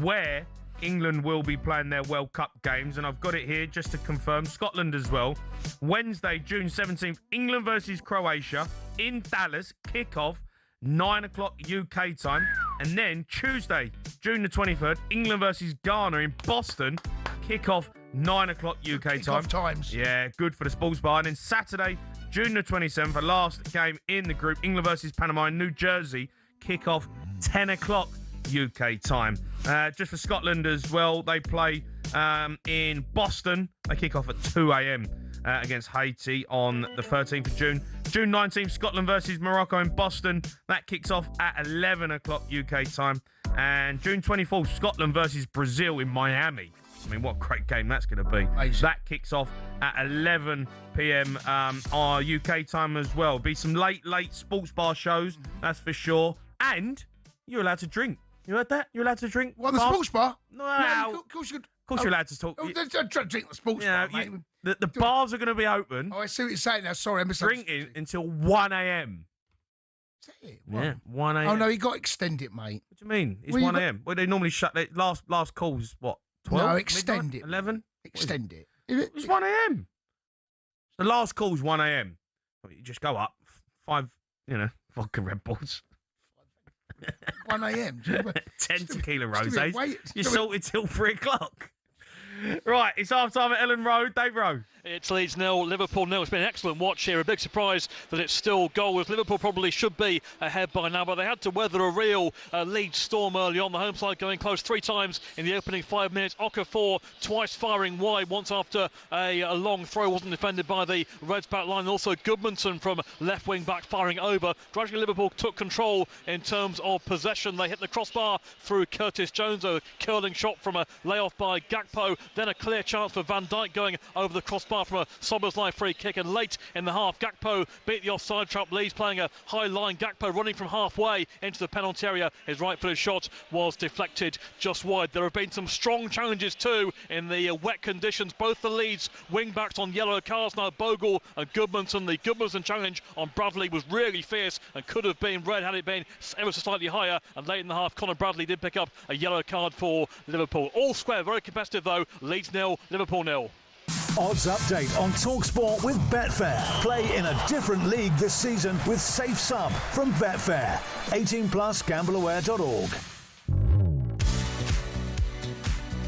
where England will be playing their World Cup games, and I've got it here just to confirm. Scotland as well. Wednesday, June 17th, England versus Croatia in Dallas, kick-off, 9 o'clock UK time. And then Tuesday, June the 23rd, England versus Ghana in Boston, kick-off, 9 o'clock UK time. Kick-off times. Yeah, good for the sports bar. And then Saturday, June the 27th, the last game in the group, England versus Panama in New Jersey, kick-off, 10 o'clock UK time. Just for Scotland as well, they play in Boston. They kick off at 2 a.m. Against Haiti on the 13th of June. June 19th, Scotland versus Morocco in Boston. That kicks off at 11 o'clock UK time. And June 24th, Scotland versus Brazil in Miami. I mean, what a great game that's going to be. Amazing. That kicks off at 11 p.m. Our UK time as well. Be some late sports bar shows, that's for sure. And you're allowed to drink. You heard that? You're allowed to drink. What, the sports bar? No. Yeah, of course you could. Of course you're allowed to talk. Don't drink the sports bar, mate. The bars are going to be open. Oh, I see what you're saying now. Sorry, I misunderstood. Drinking until 1 a.m. Is that it? Yeah, 1 a.m. Oh, no, you got to extend it, mate. What do you mean? It's 1 a.m. Well, they normally shut their last calls, what, 12? No, extend midnight? it. 11? Extend it. It's 1 a.m. The last call's 1 a.m. You just go up, 5, vodka Red Bulls. 1 a.m. 10 tequila Wait. rosés. You're sorted till 3 o'clock. Right, it's half time at Elland Road. Dave Rowe. It's Leeds 0, Liverpool 0. It's been an excellent watch here. A big surprise that it's still goalless. Liverpool probably should be ahead by now, but they had to weather a real Leeds storm early on. The home side going close 3 times in the opening 5 minutes. Okafor twice firing wide, once after a long throw wasn't defended by the Reds back line. Also Goodmanson from left wing back firing over. Gradually Liverpool took control in terms of possession. They hit the crossbar through Curtis Jones, a curling shot from a layoff by Gakpo. Then a clear chance for Van Dijk going over the crossbar from a Szoboszlai free kick, and late in the half Gakpo beat the offside trap. Leeds playing a high line. Gakpo running from halfway into the penalty area. His right footed shot was deflected just wide. There have been some strong challenges too in the wet conditions. Both the Leeds wing backs on yellow cards now, Bogle and Goodmanson. The Goodmanson challenge on Bradley was really fierce and could have been red had it been ever so slightly higher, and late in the half Conor Bradley did pick up a yellow card for Liverpool. All square, very competitive though. Leeds 0, Liverpool 0. Odds update on talkSPORT with Betfair. Play in a different league this season with Safe Sum from Betfair. 18 plus, gambleaware.org.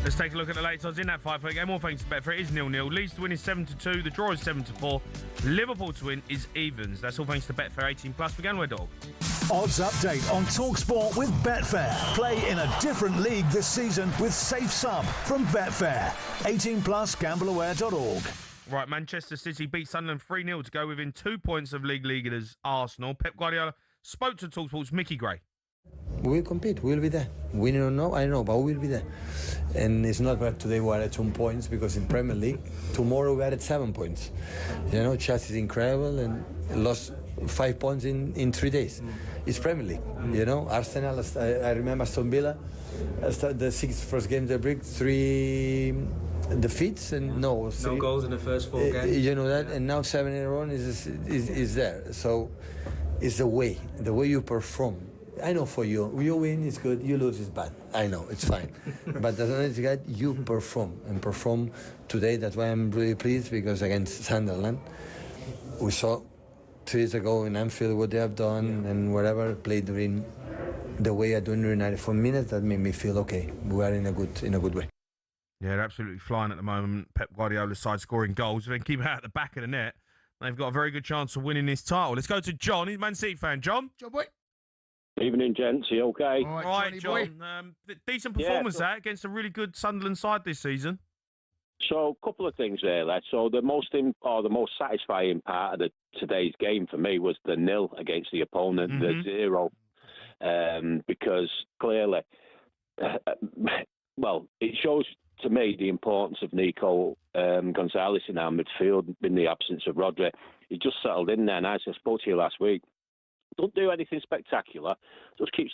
Let's take a look at the latest odds in that 5-4 game. All thanks to Betfair. It is 0-0. Leeds to win is 7-2. The draw is 7-4. Liverpool to win is evens. That's all thanks to Betfair. 18 plus for gambleaware.org. Odds update on talkSPORT with Betfair. Play in a different league this season with Safe Sum from Betfair. 18 plus, gambleaware.org. Right, Manchester City beat Sunderland 3-0 to go within 2 points of league leaders Arsenal. Pep Guardiola spoke to talkSPORT's Mickey Gray. We will compete. We will be there. Winning or no, I don't know, but we will be there. And it's not that today we are at 2 points, because in Premier League, tomorrow we are at 7 points. Chelsea is incredible and lost 5 points in 3 days. It's Premier League. Arsenal, I remember Aston Villa, the 6 first game they break, 3 defeats and no goals in the first 4 games. You know that, and now 7 in a row is there. So it's the way you perform. I know for you win is good, you lose is bad. I know, it's fine. But as long as you perform today. That's why I'm really pleased, because against Sunderland, we saw 2 years ago in Anfield what they have done, and whatever played during the way I do in United for minutes, that made me feel okay. We are in a good way. Yeah, they're absolutely flying at the moment. Pep Guardiola's side scoring goals. If they can keep it out at the back of the net, they've got a very good chance of winning this title. Let's go to John. He's a Man City fan. John? John, boy. Evening, gents. You okay? All right, John. Decent performance there against a really good Sunderland side this season. So, a couple of things there, lad. So, the most satisfying part of today's game for me was the 0 against the opponent, the 0, because clearly, it shows to me the importance of Nico Gonzalez in our midfield in the absence of Rodri. He just settled in there nice. I spoke to you last week. Don't do anything spectacular. Just keeps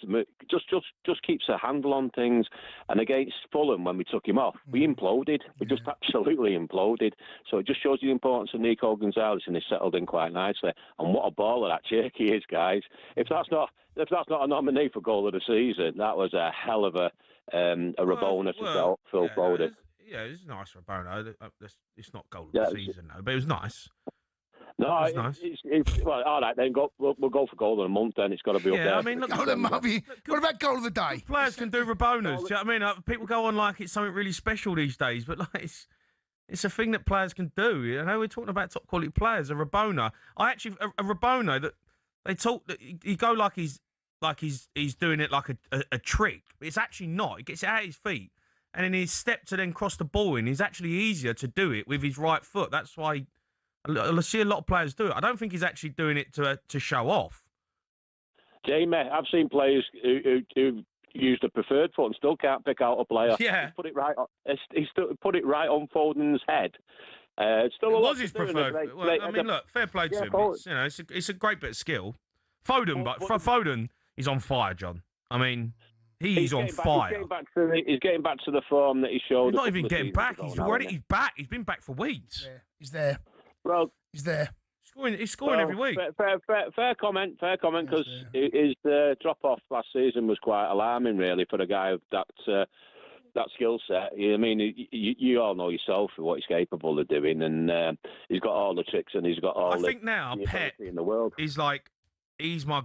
a handle on things. And against Fulham, when we took him off, we imploded. We just absolutely imploded. So it just shows you the importance of Nico Gonzalez, and he settled in quite nicely. And what a baller that Cherky is, guys! If that's not a nominee for goal of the season, that was a hell of a Rabona to Phil Foden. Yeah, it's nice Rabona. It's not goal of the season, though, but it was nice. No, it's nice. Well, all right, then we'll go for goal of the month. Then it's got to be up there. I mean, look, goal of the month. What about goal of the day? Players can do Rabonas. Do you know what I mean? People go on like it's something really special these days, but like it's a thing that players can do. You know, we're talking about top quality players. A Rabona, a Rabona that they talk that he go like he's doing it like a trick, but it's actually not. He gets it out of his feet, and then his step to then cross the ball in is actually easier to do it with his right foot. That's why. I see a lot of players do it. I don't think he's actually doing it to show off. Jamie, I've seen players who use the preferred foot and still can't pick out a player. Yeah, put it right. He still put it right on Foden's head. It's still it a lot was his preferred. I mean, look, fair play to him. It's a great bit of skill. Foden, but Foden is on fire, John. I mean, he's on fire. He's getting back to the form that he showed. He's not even getting back. He's back. He's been back for weeks. Yeah, he's there. Well, he's there. He's scoring every week. Fair comment, because his drop-off last season was quite alarming, really, for a guy of that skill set. I mean, you all know yourself what he's capable of doing, and he's got all the tricks, and he's got all I think now Pep in the world. He's my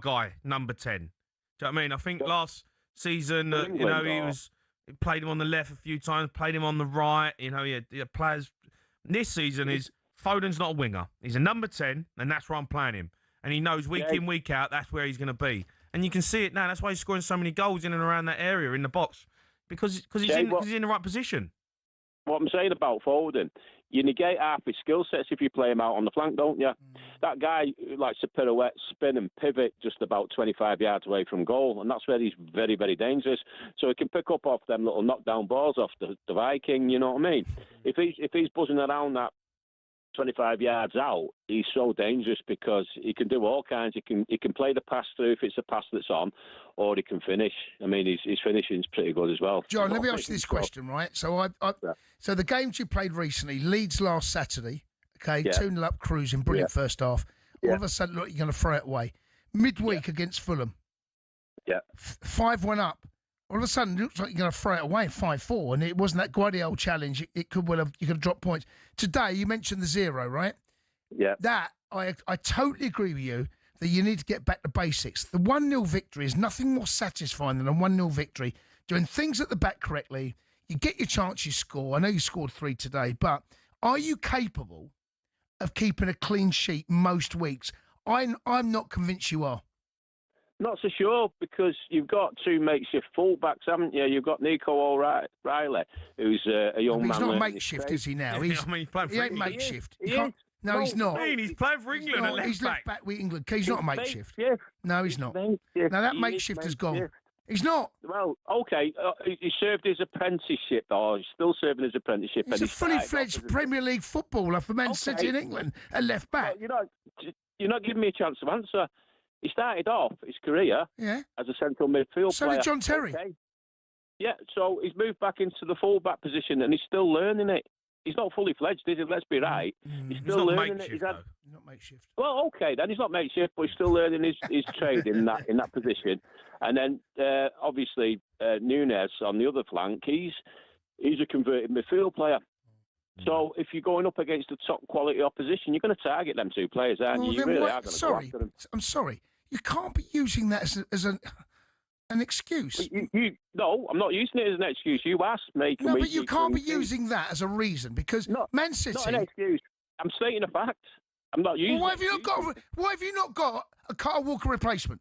guy, number 10. Do you know what I mean? I think last season, he played him on the left a few times, played him on the right. You know, he had players. This season Foden's not a winger. He's a number 10, and that's where I'm playing him. And he knows week in, week out, that's where he's going to be. And you can see it now. That's why he's scoring so many goals in and around that area in the box, because he's in the right position. What I'm saying about Foden, you negate half his skill sets if you play him out on the flank, don't you? That guy likes to pirouette, spin and pivot just about 25 yards away from goal, and that's where he's very, very dangerous. So he can pick up off them little knockdown balls off the Viking, you know what I mean? If he's buzzing around that 25 yards out, he's so dangerous because he can do all kinds. He can play the pass through if it's a pass that's on, or he can finish. I mean, his finishing's pretty good as well. John, let me ask you this question, right? So so the games you played recently, Leeds last Saturday, okay, 2-0 up, cruising, brilliant first half. All of a sudden, look, you're going to throw it away. Midweek against Fulham, 5-1 up. All of a sudden, it looks like you're going to throw it away 5-4, and it wasn't that Guardiola challenge. You could have dropped points. Today, you mentioned the 0, right? Yeah. That, I totally agree with you that you need to get back to basics. The 1-0 victory is nothing more satisfying than a 1-0 victory. Doing things at the back correctly, you get your chance, you score. I know you scored 3 today, but are you capable of keeping a clean sheet most weeks? I'm not convinced you are. Not so sure, because you've got 2 makeshift fullbacks, haven't you? You've got Nico O'Reilly, who's a young man. He's not makeshift, is he now? He ain't makeshift. No, he's not. He's playing for England at left back. He's left back with England. He's not a makeshift. No, he's not. Now that makeshift has gone. He's not. Well, okay. He served his apprenticeship, or he's still serving his apprenticeship. He's a fully fledged Premier League footballer for Man City in England at left back. Well, you're not giving me a chance to answer. He started off his career as a central midfield player. So did John Terry. Okay. Yeah, so he's moved back into the full-back position, and he's still learning it. He's not fully fledged, is he? Let's be right. He's still learning it. He's not makeshift. Well, okay, then he's not makeshift, but he's still learning his trade in that position. And then, obviously, Nunes on the other flank, he's a converted midfield player. So if you're going up against a top quality opposition, you're going to target them 2 players, aren't you? You really are going to go after them. I'm sorry. You can't be using that as an excuse. No, I'm not using it as an excuse. You asked me. No, but you can't be using that as a reason, because Man City. Not an excuse. I'm stating a fact. I'm not using. Well, why have you not got a Carl Walker replacement?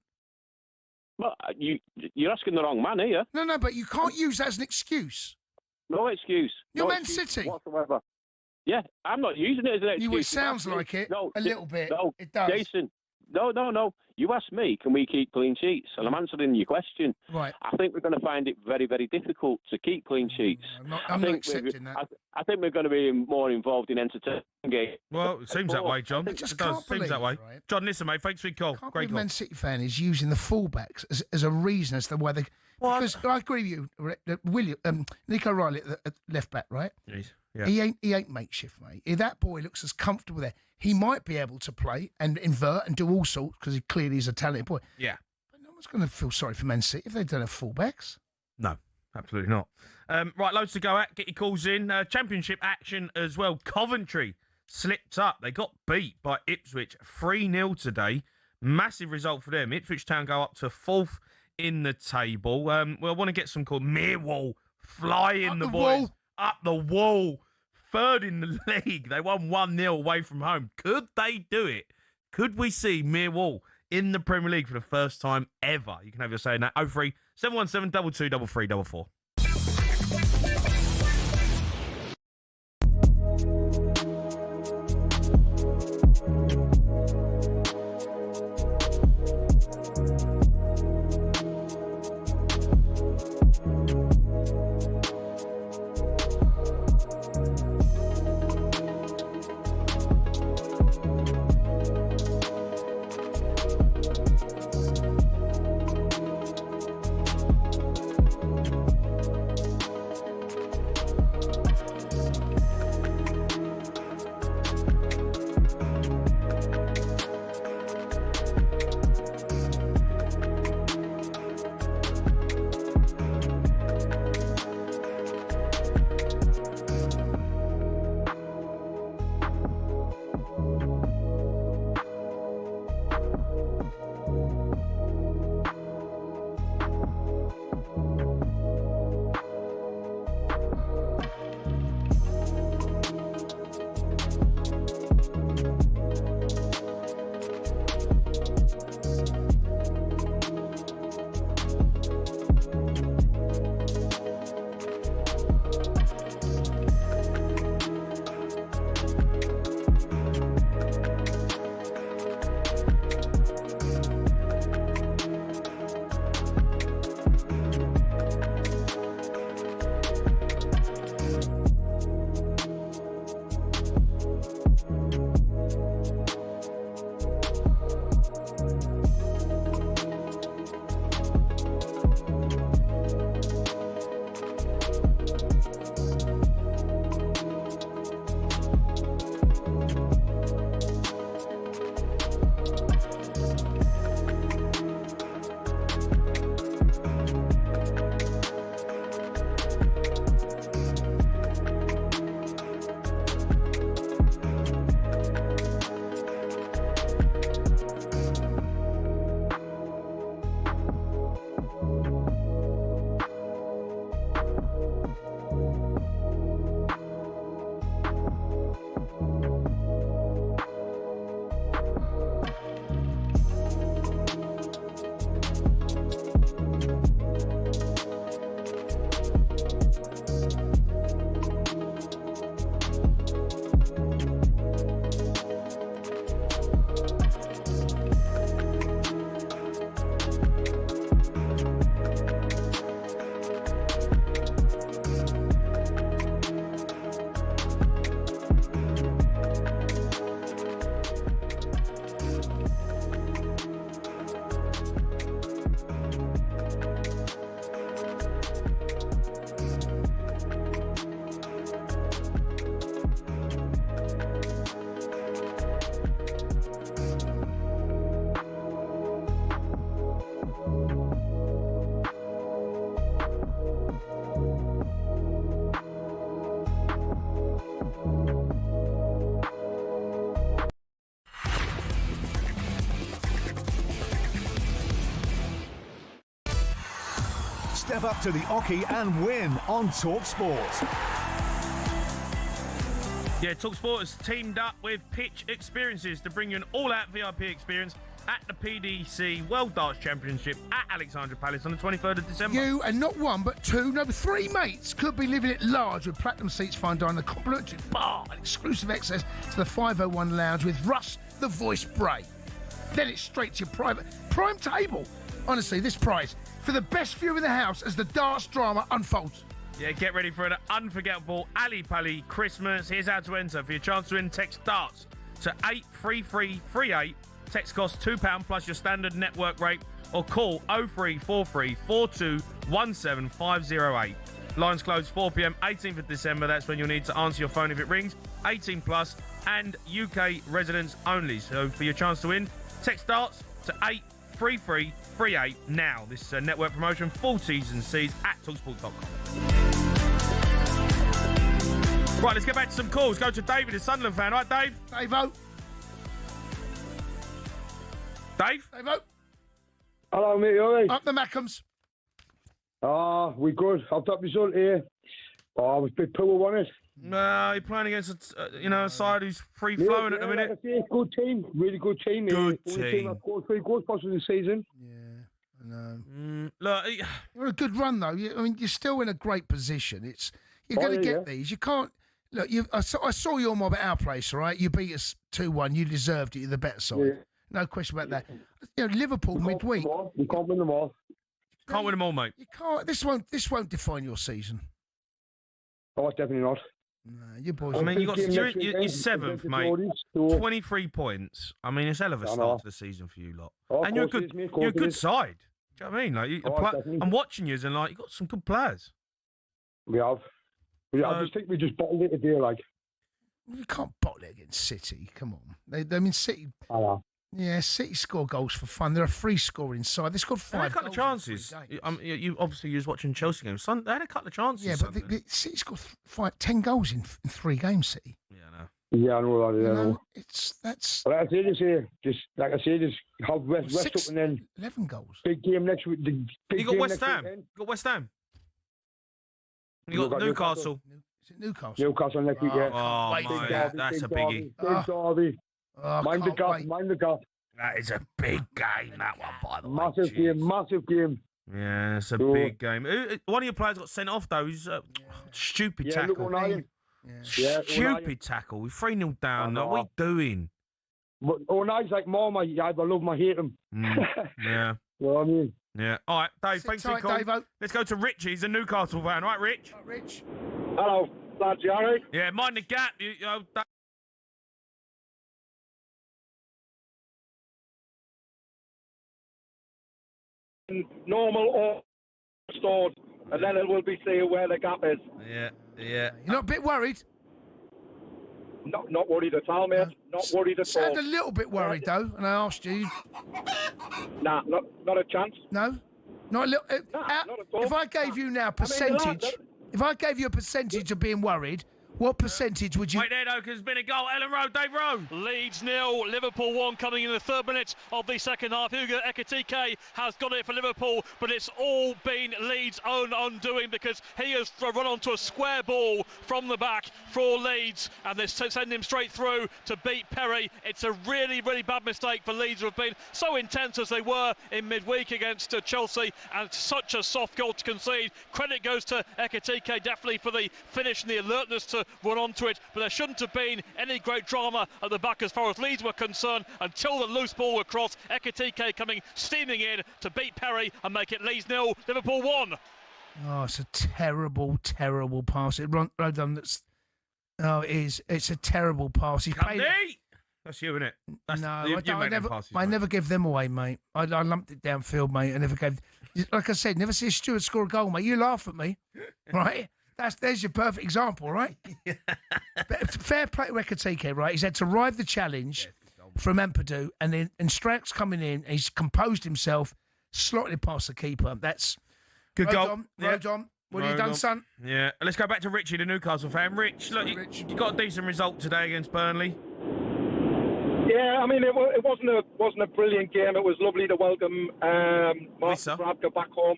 Well, you're asking the wrong man here. No, but you can't use that as an excuse. No excuse. You're no Man excuse City. Whatsoever. Yeah, I'm not using it as an excuse. It sounds like it. A little bit. No, it does. Jason. No. You asked me, can we keep clean sheets? And I'm answering your question. Right. I think we're going to find it very, very difficult to keep clean sheets. I'm not accepting that. I think we're going to be more involved in entertainment game. Well, it seems that way, John. I just It does. can't Seems that way. believe, right? John, listen, mate. Thanks for your call. Can't Great believe call. Man City fan is using the fullbacks as a reason as to why they. Because I agree with you, Nico Riley at left back, right? Jeez, yeah. He ain't makeshift, mate. If that boy looks as comfortable there, he might be able to play and invert and do all sorts because he clearly is a talented boy. Yeah. But no one's going to feel sorry for Man City if they don't have fullbacks. No, absolutely not. Right, loads to go at. Get your calls in. Championship action as well. Coventry slipped up. They got beat by Ipswich 3-0 today. Massive result for them. Ipswich Town go up to 4th in the table. Well, I want to get some called Millwall flying the boys wall. up the wall. 3rd in the league. They won 1-0 away from home. Could they do it? Could we see Millwall in the Premier League for the first time ever? You can have your say in that. 03 717 22 3344. Step up to the Oki and win on talkSPORT. Yeah, talkSPORT has teamed up with Pitch Experiences to bring you an all-out VIP experience at the PDC World Darts Championship at Alexandra Palace on the 23rd of December. You and not one, but two, no, 3 mates could be living it large with platinum seats, fine dining, a complimentary bar, and exclusive access to the 501 Lounge with Russ the Voice Bray. Then it's straight to your prime table. Honestly, this prize for the best view in the house as the darts drama unfolds. Yeah, get ready for an unforgettable Ali Pali Christmas. Here's how to enter. For your chance to win, text darts to 83338. Text costs £2 plus your standard network rate, or call 0343 4217508. Lines close 4 p.m, 18th of December. That's when you'll need to answer your phone if it rings. 18 plus and UK residents only. So for your chance to win, text darts to 83338 now. This network promotion, full T's and C's at talksport.com. Right, let's get back to some calls. Go to David, a Sunderland fan. All right, Dave? Dave-o. Dave? Dave-o. Hello, mate. You all right? Up the Mackhams. We good. I've got result here. Oh, it was a bit poor, wasn't it? No, you're playing against a side who's free-flowing at the minute. Like I say, good team. Really good team. Good Only team. I've scored 3 goals possibly this season. I know. Look, you're a good run, though. You're still in a great position. You're going to get these. You can't... Look, I saw your mob at our place, all right? You beat us 2-1. You deserved it. You're the better side. Yeah. No question about that. Liverpool midweek. You can't win them all. Can't win them all, mate. You can't. This won't define your season. Oh, it's definitely not. No, you boys. I mean, you're seventh, mate. 23 points. I mean, it's hell of a start to the season for you lot. Oh, and you're a good side. Do you know what I mean? Like, I'm watching you, and you've got some good players. We have. I just think we just bottled it today, like. You can't bottle it against City. Come on. I mean, City. Yeah, City score goals for fun. They're a free scoring side. They scored 5 They had a couple of chances. You obviously was watching Chelsea games. They had a couple of chances. Yeah, but the City scored 10 goals in 3 games. City. Yeah, I know. Yeah, I know that. I know. That's. But like I say, just have rest up and then 11 goals. Big game next week. You got West Ham. You got West Ham. You got Newcastle. Is it Newcastle? Newcastle next week. Oh, mate, that's a biggie. Big derby. Mind the gap. That is a big game, that one, by the way. Massive game. Yeah, it's a big game. One of your players got sent off, though. He's stupid tackle. Stupid tackle. We're 3-0 down. What are we doing? But O'Neill's like more my I love him, I hate him. Yeah. You know what I mean? Yeah. All right, Dave, thanks for your call. Let's go to Rich. He's a Newcastle fan. All right, Rich? Rich. Hello, lads. You all right? Yeah, mind the gap. Normal or stored, and then it will be see where the gap is. Yeah. You're not a bit worried? Not worried at all, mate. Not worried at all. Sound a little bit worried, though, and I asked you. Nah, not a chance. No? Not a little... not at all. If I gave you now percentage... If I gave you a percentage of being worried, what percentage would you... Wait there, though, because there's been a goal. Elland Road, Dave Rowe. Leeds 0, Liverpool 1 coming in the 3rd minute of the second half. Hugo Ekitike has got it for Liverpool, but it's all been Leeds' own undoing because he has run onto a square ball from the back for Leeds, and they send him straight through to beat Perry. It's a really, really bad mistake for Leeds, who have been so intense as they were in midweek against Chelsea, and such a soft goal to concede. Credit goes to Ekitike, definitely, for the finish and the alertness to run onto it, but there shouldn't have been any great drama at the back as far as Leeds were concerned until the loose ball were crossed. Ekitike coming steaming in to beat Perry and make it Leeds 0, Liverpool 1. Oh, it's a terrible, terrible pass. It is. It's a terrible pass. Cundy! That's you, isn't it? I never give them away, mate. I lumped it downfield, mate. I never gave... Like I said, never see a Stewart score a goal, mate. You laugh at me, right? There's your perfect example, right? Fair play to Ekitike, right? He's had to ride the challenge from Ampadu, and Strack's coming in. He's composed himself, slotted it past the keeper. That's good goal. Road on. What have you done, son? Yeah. Let's go back to Richie, the Newcastle fan. Rich, look, you got a decent result today against Burnley. Yeah, I mean, it wasn't a brilliant game. It was lovely to welcome Mark Bradker back home.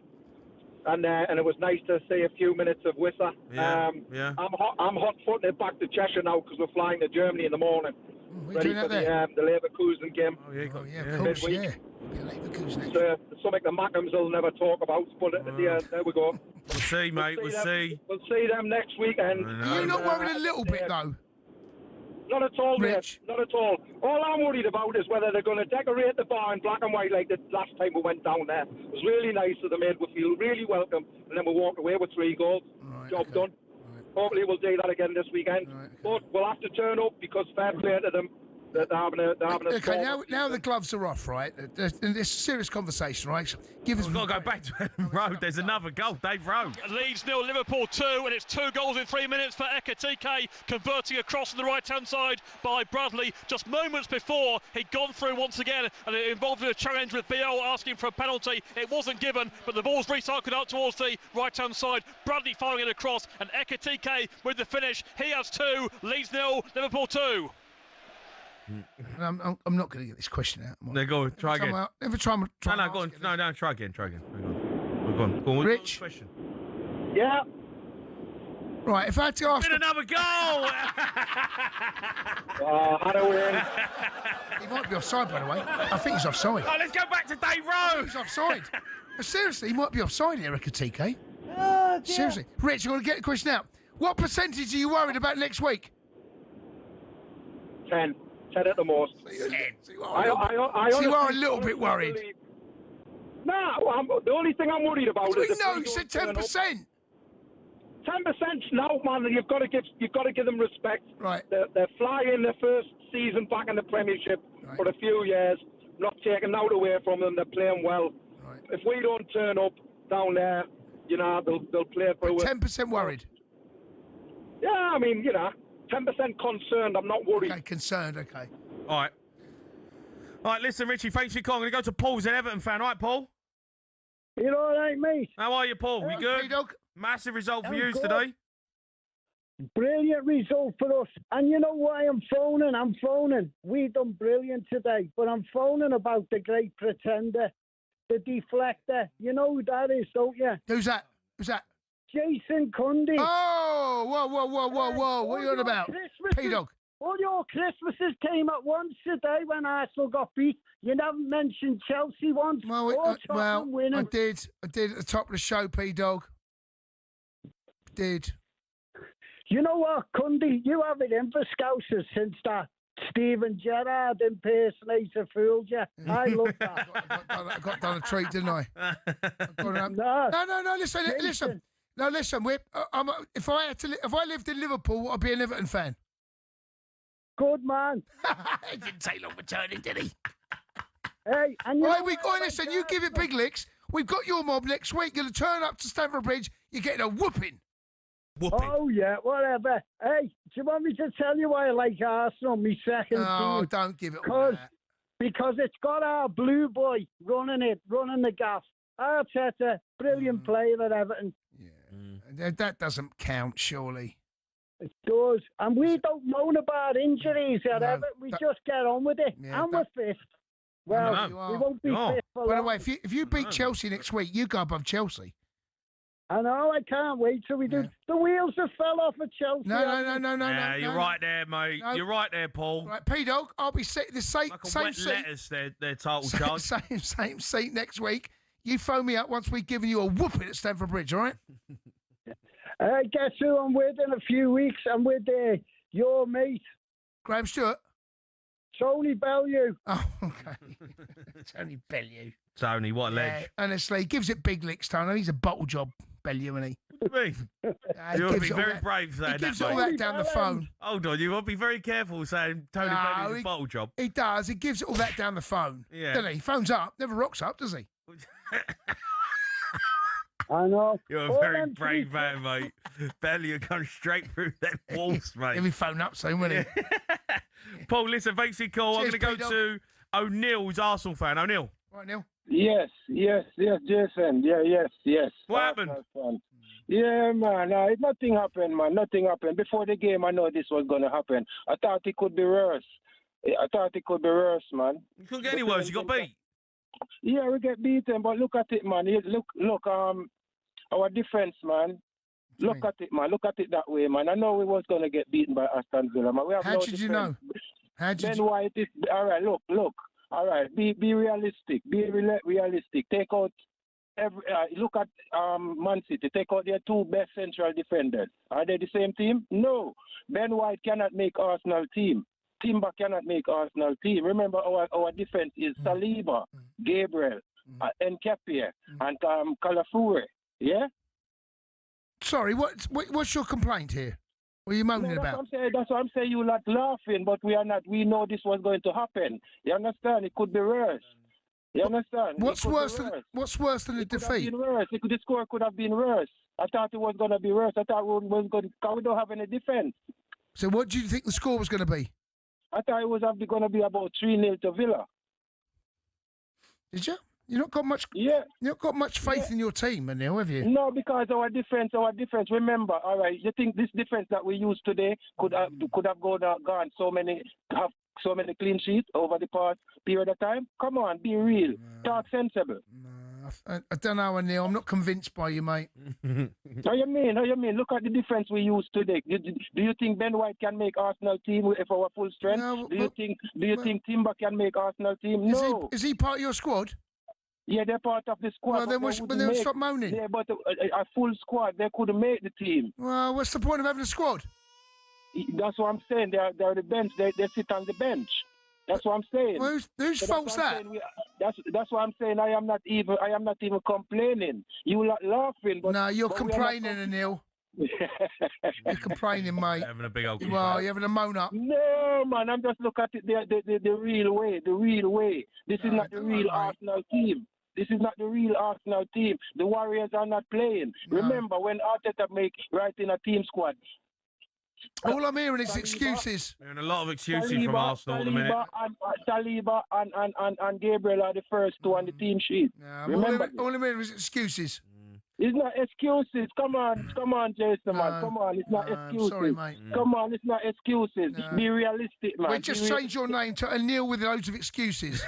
And it was nice to see a few minutes of Wissa. Yeah. I'm hot-footing it back to Cheshire now because we're flying to Germany in the morning. Ready for the Leverkusen game. Of course, midweek. It's something the Mackhams will never talk about, but there we go. We'll see, mate. We'll see. We'll see them next weekend. Are you not worried a little bit, though? Not at all, mate. Not at all. All I'm worried about is whether they're going to decorate the bar in black and white like the last time we went down there. It was really nice of them, mate. We feel really welcome, and then we walked away with 3 goals. Job done. Hopefully we'll do that again this weekend. But we'll have to turn up because fair play to them. They're having a Okay, now the gloves are off, right? There's a serious conversation, right? Give us. We've got to go back to Elland Road. There's another goal, Dave Rowe. Leeds 0, Liverpool 2, and it's 2 goals in 3 minutes for Ekitike, converting across on the right-hand side by Bradley. Just moments before, he'd gone through once again, and it involved in a challenge with BO asking for a penalty. It wasn't given, but the ball's recycled out towards the right-hand side. Bradley firing it across, and Ekitike with the finish. He has 2, Leeds 0, Liverpool 2. I'm not going to get this question out. No, go on, try again. Never try. No, go on. No, try again. Go on. Go on. Rich. Question. Yeah. Right, if I had to ask... Been another goal! Had a win. He might be offside, by the way. I think he's offside. Oh, let's go back to Dave Rowe! He's offside. Seriously, he might be offside here, Ekitike. Seriously. Rich, I'm going to get the question out. What percentage are you worried about next week? 10 at the most. So you are a little bit worried. The only thing I'm worried about is... No, you said 10%. 10% now, man. You've got to give them respect. Right. They're flying their first season back in the Premiership for a few years. Not taking out away from them. They're playing well. Right. If we don't turn up down there, they'll play for... 10% worried. Yeah, I mean, 10% concerned. I'm not worried. Okay, concerned. Okay. All right, listen, Richie, thanks for your call. I'm going to go to Paul's an Everton fan. All right, Paul? You all right, mate? How are you, Paul? You good? Dog. Massive result for I'm you good. today. Brilliant result for us. And you know why I'm phoning? We done brilliant today, but I'm phoning about the great pretender, the deflector. You know who that is, don't you? Who's that? Jason Cundy. Oh, whoa. What are you on about? P-Dog. All your Christmases came at once today when Arsenal got beat. You never mentioned Chelsea once. Tottenham winning. I did at the top of the show, P-Dog. Did. You know what, Cundy? You have it in for Scousers since that Steven Gerrard impersonator fooled you. I love that. I got done a treat, didn't I? No. Listen. No, listen. If I lived in Liverpool, I'd be an Everton fan. Good man. It didn't take long returning, did he? Hey, and listen. You give it big licks. We've got your mob next week. You're going to turn up to Stamford Bridge. You're getting a whooping. Oh, yeah, whatever. Hey, do you want me to tell you why I like Arsenal, my second team? Oh, don't give it all that. Because it's got our blue boy running the gaff. Arteta, brilliant player at Everton. Yeah, that doesn't count, surely. It does. And we don't moan about injuries at Everton. We just get on with it. Yeah, and we're fifth. Well, we won't be fifth for By the long. way, if you beat Chelsea next week, you go above Chelsea. I know, I can't wait till we do. The wheels have fell off at Chelsea. No. Yeah, you're right there, mate. No. You're right there, Paul. Right, P-Dog, I'll be the same Wet seat. letters, their title charge. Same seat next week. You phone me up once we've given you a whooping at Stamford Bridge, all right? Guess who I'm with in a few weeks? I'm with your mate. Graham Stewart? Tony Bellew. Oh, okay. Tony Bellew. Tony, what a ledge. Honestly, he gives it big licks, Tony. He's a bottle job, Bellew, isn't he? What do you mean? You want to be very brave saying that, He gives all that down the phone. Hold on, you want to be very careful saying Tony Bellew's a bottle job. He does. He gives it all that down the phone. Yeah. Doesn't he? He phones up. Never rocks up, does he? I know. You're a very brave man, mate. Bellew comes straight through them walls, mate. He'll be phoned up soon, won't he? Paul, listen, thanks for your call. Cheers, I'm going to go to O'Neill, who's Arsenal fan. O'Neill. Right, Neil. Yes, Jason. Yes. What happened? Yeah, man. Nothing happened, man. Nothing happened. Before the game, I know this was going to happen. I thought it could be worse. Man. You couldn't get any worse. You got beat. Yeah, we get beaten, but look at it, man. Look, our defense, man. Look at it, man. Look at it that way, man. I know we was going to get beaten by Aston Villa, man. How did you know? White is all right. Look. All right. Be realistic. Realistic. Take out look at Man City. Take out their two best central defenders. Are they the same team? No. Ben White cannot make Arsenal team. Timber cannot make Arsenal team. Remember, our defense is Saliba, Gabriel, Nketiah, and Calafure. Yeah. Sorry, what's your complaint here? What are you moaning about? That's what I'm saying. You lot laughing, but we are not. We know this was going to happen. You understand? It could be worse. You understand? What's worse than the defeat? The score could have been worse. I thought it was going to be worse. I thought we was going. Because we don't have any defense. So what do you think the score was going to be? I thought it was going to be about 3-0 to Villa. Did you? You not got much. Yeah. You not got much faith in your team, Anil, have you? No, because our defense. Remember, all right. You think this defense that we use today could have gone so many clean sheets over the past period of time? Come on, be real. Talk sensible. I don't know, Anil. I'm not convinced by you, mate. How you mean? Look at the defense we use today. Do you think Ben White can make Arsenal team with our full strength? No, do you think Timber can make Arsenal team? No. Is he part of your squad? Yeah, they're part of the squad. Well, then stop moaning. Yeah, but a full squad, they couldn't make the team. Well, what's the point of having a squad? That's what I'm saying. They're the bench. They sit on the bench. That's what I'm saying. Well, whose fault's that? That's what I'm saying. I am not even complaining. You lot laughing. But, no, you're complaining, Anil. You're complaining, mate. Having a big old complaint. Well, you're having a moan up. No, man. I'm just looking at it the real way. The real way. This is not the real Arsenal team. This is not the real Arsenal team. The Warriors are not playing. No. Remember when Arteta writing a team squad. All I'm hearing is excuses. We're hearing a lot of excuses from Arsenal at the minute. Saliba and Gabriel are the first two on the team sheet. Remember, all I'm hearing is excuses. It's not excuses. Come on, Jason, man. Come on, it's not excuses. Sorry, mate. Come on, it's not excuses. Be realistic, man. We just changed your name to Anil with loads of excuses.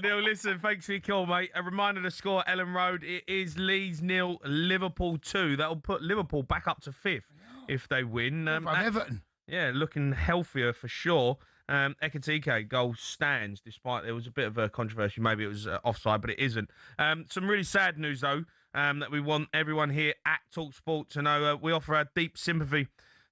Neil, listen, thanks for your call, mate. A reminder to score at Elland Road. It is Leeds 0, Liverpool 2. That'll put Liverpool back up to 5th if they win. Everton. Yeah, looking healthier for sure. Ekitike goal stands, despite there was a bit of a controversy. Maybe it was offside, but it isn't. Some really sad news, though, that we want everyone here at talkSPORT to know. We offer our deep sympathy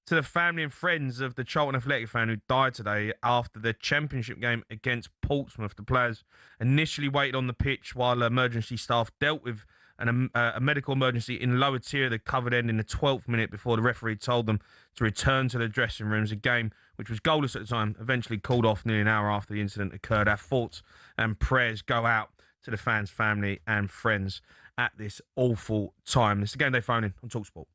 to the family and friends of the Charlton Athletic fan who died today after the championship game against Portsmouth. The players initially waited on the pitch while emergency staff dealt with a medical emergency in lower tier. The covered end in the 12th minute before the referee told them to return to the dressing rooms. A game which was goalless at the time, eventually called off nearly an hour after the incident occurred. Our thoughts and prayers go out to the fans, family and friends at this awful time. It's the GameDay phone-in on talkSPORT.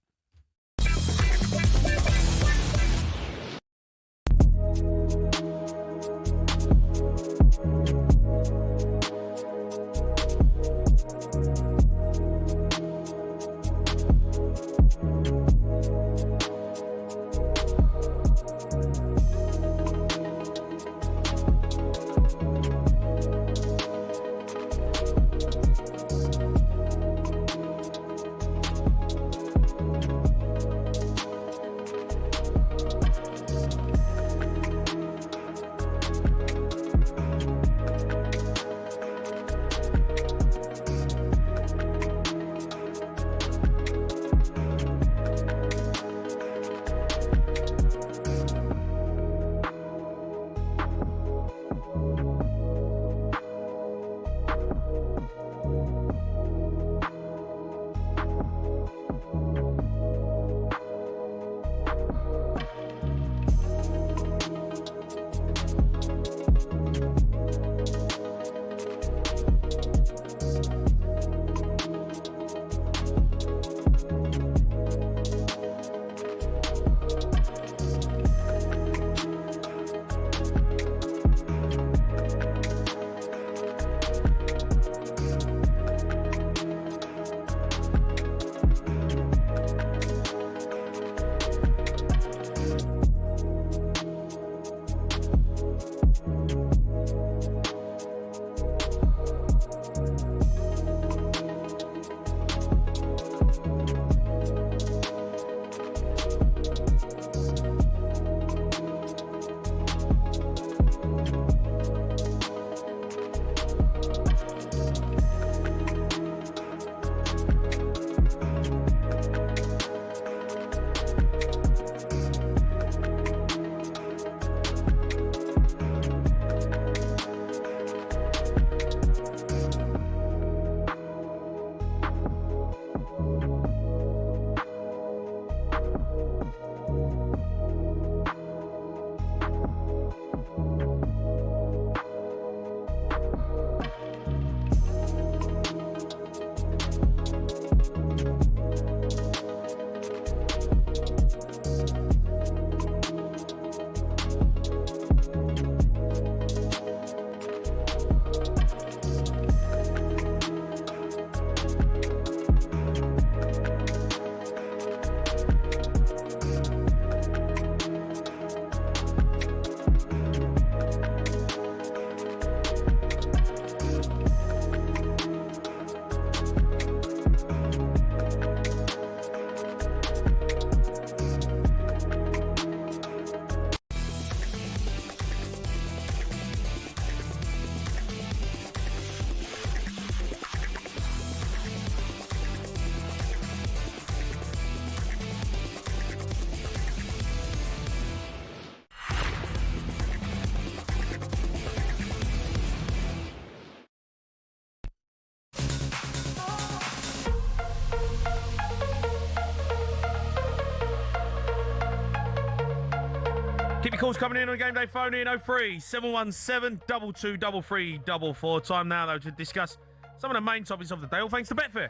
Your calls coming in on Game Day phone in 03 717 223344. Time now, though, to discuss some of the main topics of the day, all thanks to Betfair.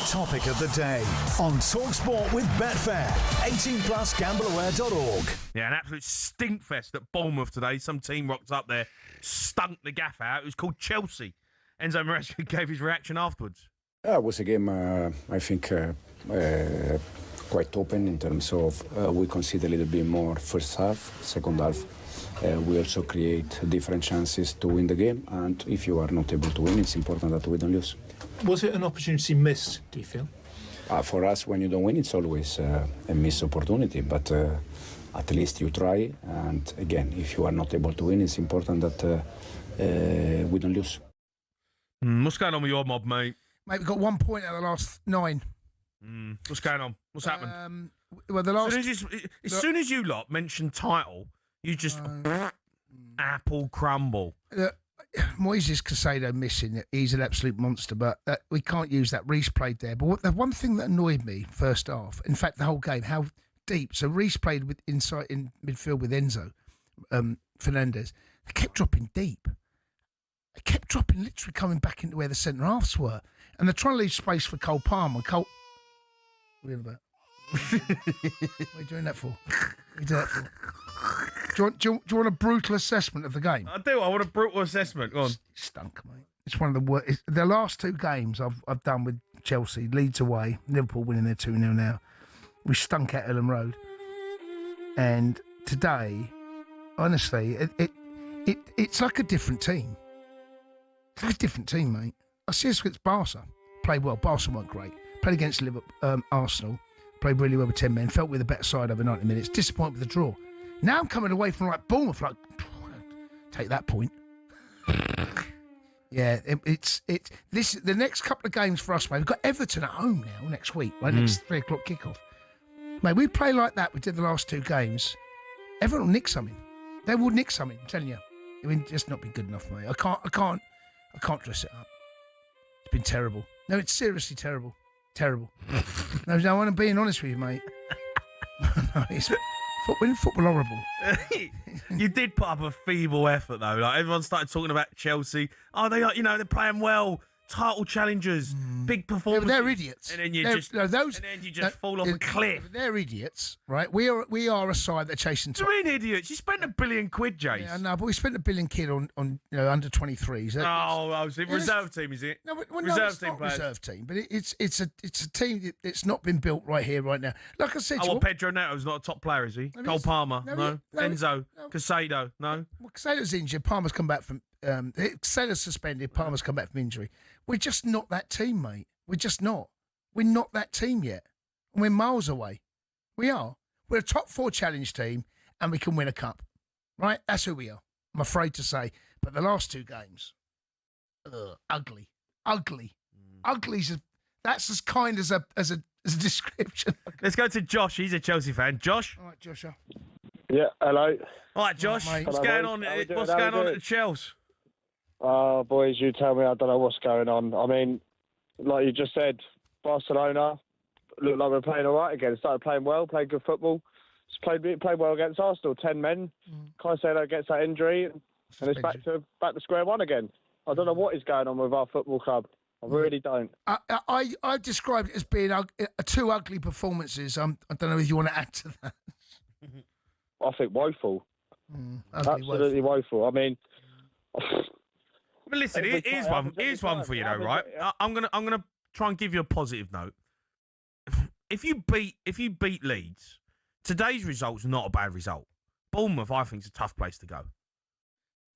Topic of the day on talkSPORT with Betfair. 18+gambleaware.org. Yeah, an absolute stinkfest at Bournemouth today. Some team rocked up there, stunk the gaff out. It was called Chelsea. Enzo Maresca gave his reaction afterwards. Yeah, it was a game, I think, quite open in terms of we concede a little bit more first half, second half. We also create different chances to win the game, and if you are not able to win, it's important that we don't lose. Was it an opportunity missed, do you feel? For us, when you don't win, it's always a missed opportunity, but at least you try, and again, if you are not able to win, it's important that we don't lose. What's going on with your mob, mate? Mate, we've got 1 point out of the last 9. What's going on? What's happened? Well, the last... As soon as you lot mention title, you just apple crumble. Moises Caicedo missing. He's an absolute monster, but we can't use that. Reece played there. But the one thing that annoyed me first half, in fact, the whole game, how deep. So Reece played with inside in midfield with Enzo Fernandez. They kept dropping deep. They kept dropping, literally coming back into where the centre halves were, and they're trying to leave space for Cole Palmer. What are you about? What are you doing that for? Do you want a brutal assessment of the game? I do. I want a brutal assessment. Go on. Stunk, mate. It's one of the worst. The last 2 games I've done with Chelsea, Leeds away, Liverpool winning their 2-0 now. We stunk at Elland Road, and today, honestly, it's like a different team. It's like a different team, mate. I see us against Barca. Played well. Barca weren't great. Played against Liverpool, Arsenal. Played really well with 10 men. Felt with a better side over 90 minutes. Disappointed with the draw. Now I'm coming away from like Bournemouth, like take that point. Yeah, the next couple of games for us, mate. We've got Everton at home now next week, right? Next 3 o'clock kickoff. Mate, we play like that. We did the last 2 games. Everton will nick something. They will nick something. I'm telling you. I mean, just not been good enough, mate. I can't dress it up. It's been terrible. No, it's seriously terrible. Terrible. No, I want to be honest with you, mate. No, it's football horrible. You did put up a feeble effort, though. Like everyone started talking about Chelsea. Oh, they're playing well. Title challengers, big performances. Yeah, they're idiots. And then you just fall off a cliff. They're idiots, right? We are a side that are chasing. What do you mean idiots? You spent £1 billion, Jace. Yeah, no, but we spent £1 billion on under 23s. Reserve team, is it? No, reserve team players. Reserve team, but it's a team that's not been built right here, right now. Like I said, Pedro Neto's not a top player, is he? Cole Palmer, no. Enzo, Caicedo, no. Well, Caicedo's injured. Palmer's come back from. Caicedo's suspended. Palmer's come back from injury. We're just not that team, mate. We're just not. We're not that team yet. We're miles away. We are. We're a top 4 challenge team, and we can win a cup. Right? That's who we are. I'm afraid to say. But the last 2 games, ugly. That's as kind as a description. Let's go to Josh. He's a Chelsea fan. Josh. All right, Josh. Yeah. Hello. All right, Josh. What's going on? What's going on at Chelsea? Boys, you tell me. I don't know what's going on. I mean, like you just said, Barcelona looked like we're playing all right again. Started playing well, played good football. Played well against Arsenal. 10 men. Caicedo gets that injury, and it's back to square one again. I don't know what is going on with our football club. I really don't. I described it as being 2 ugly performances. I don't know if you want to add to that. I think woeful. Absolutely woeful. I mean. But listen, here's one for you though, right? I'm gonna try and give you a positive note. If you beat Leeds, today's result's not a bad result. Bournemouth, I think, is a tough place to go.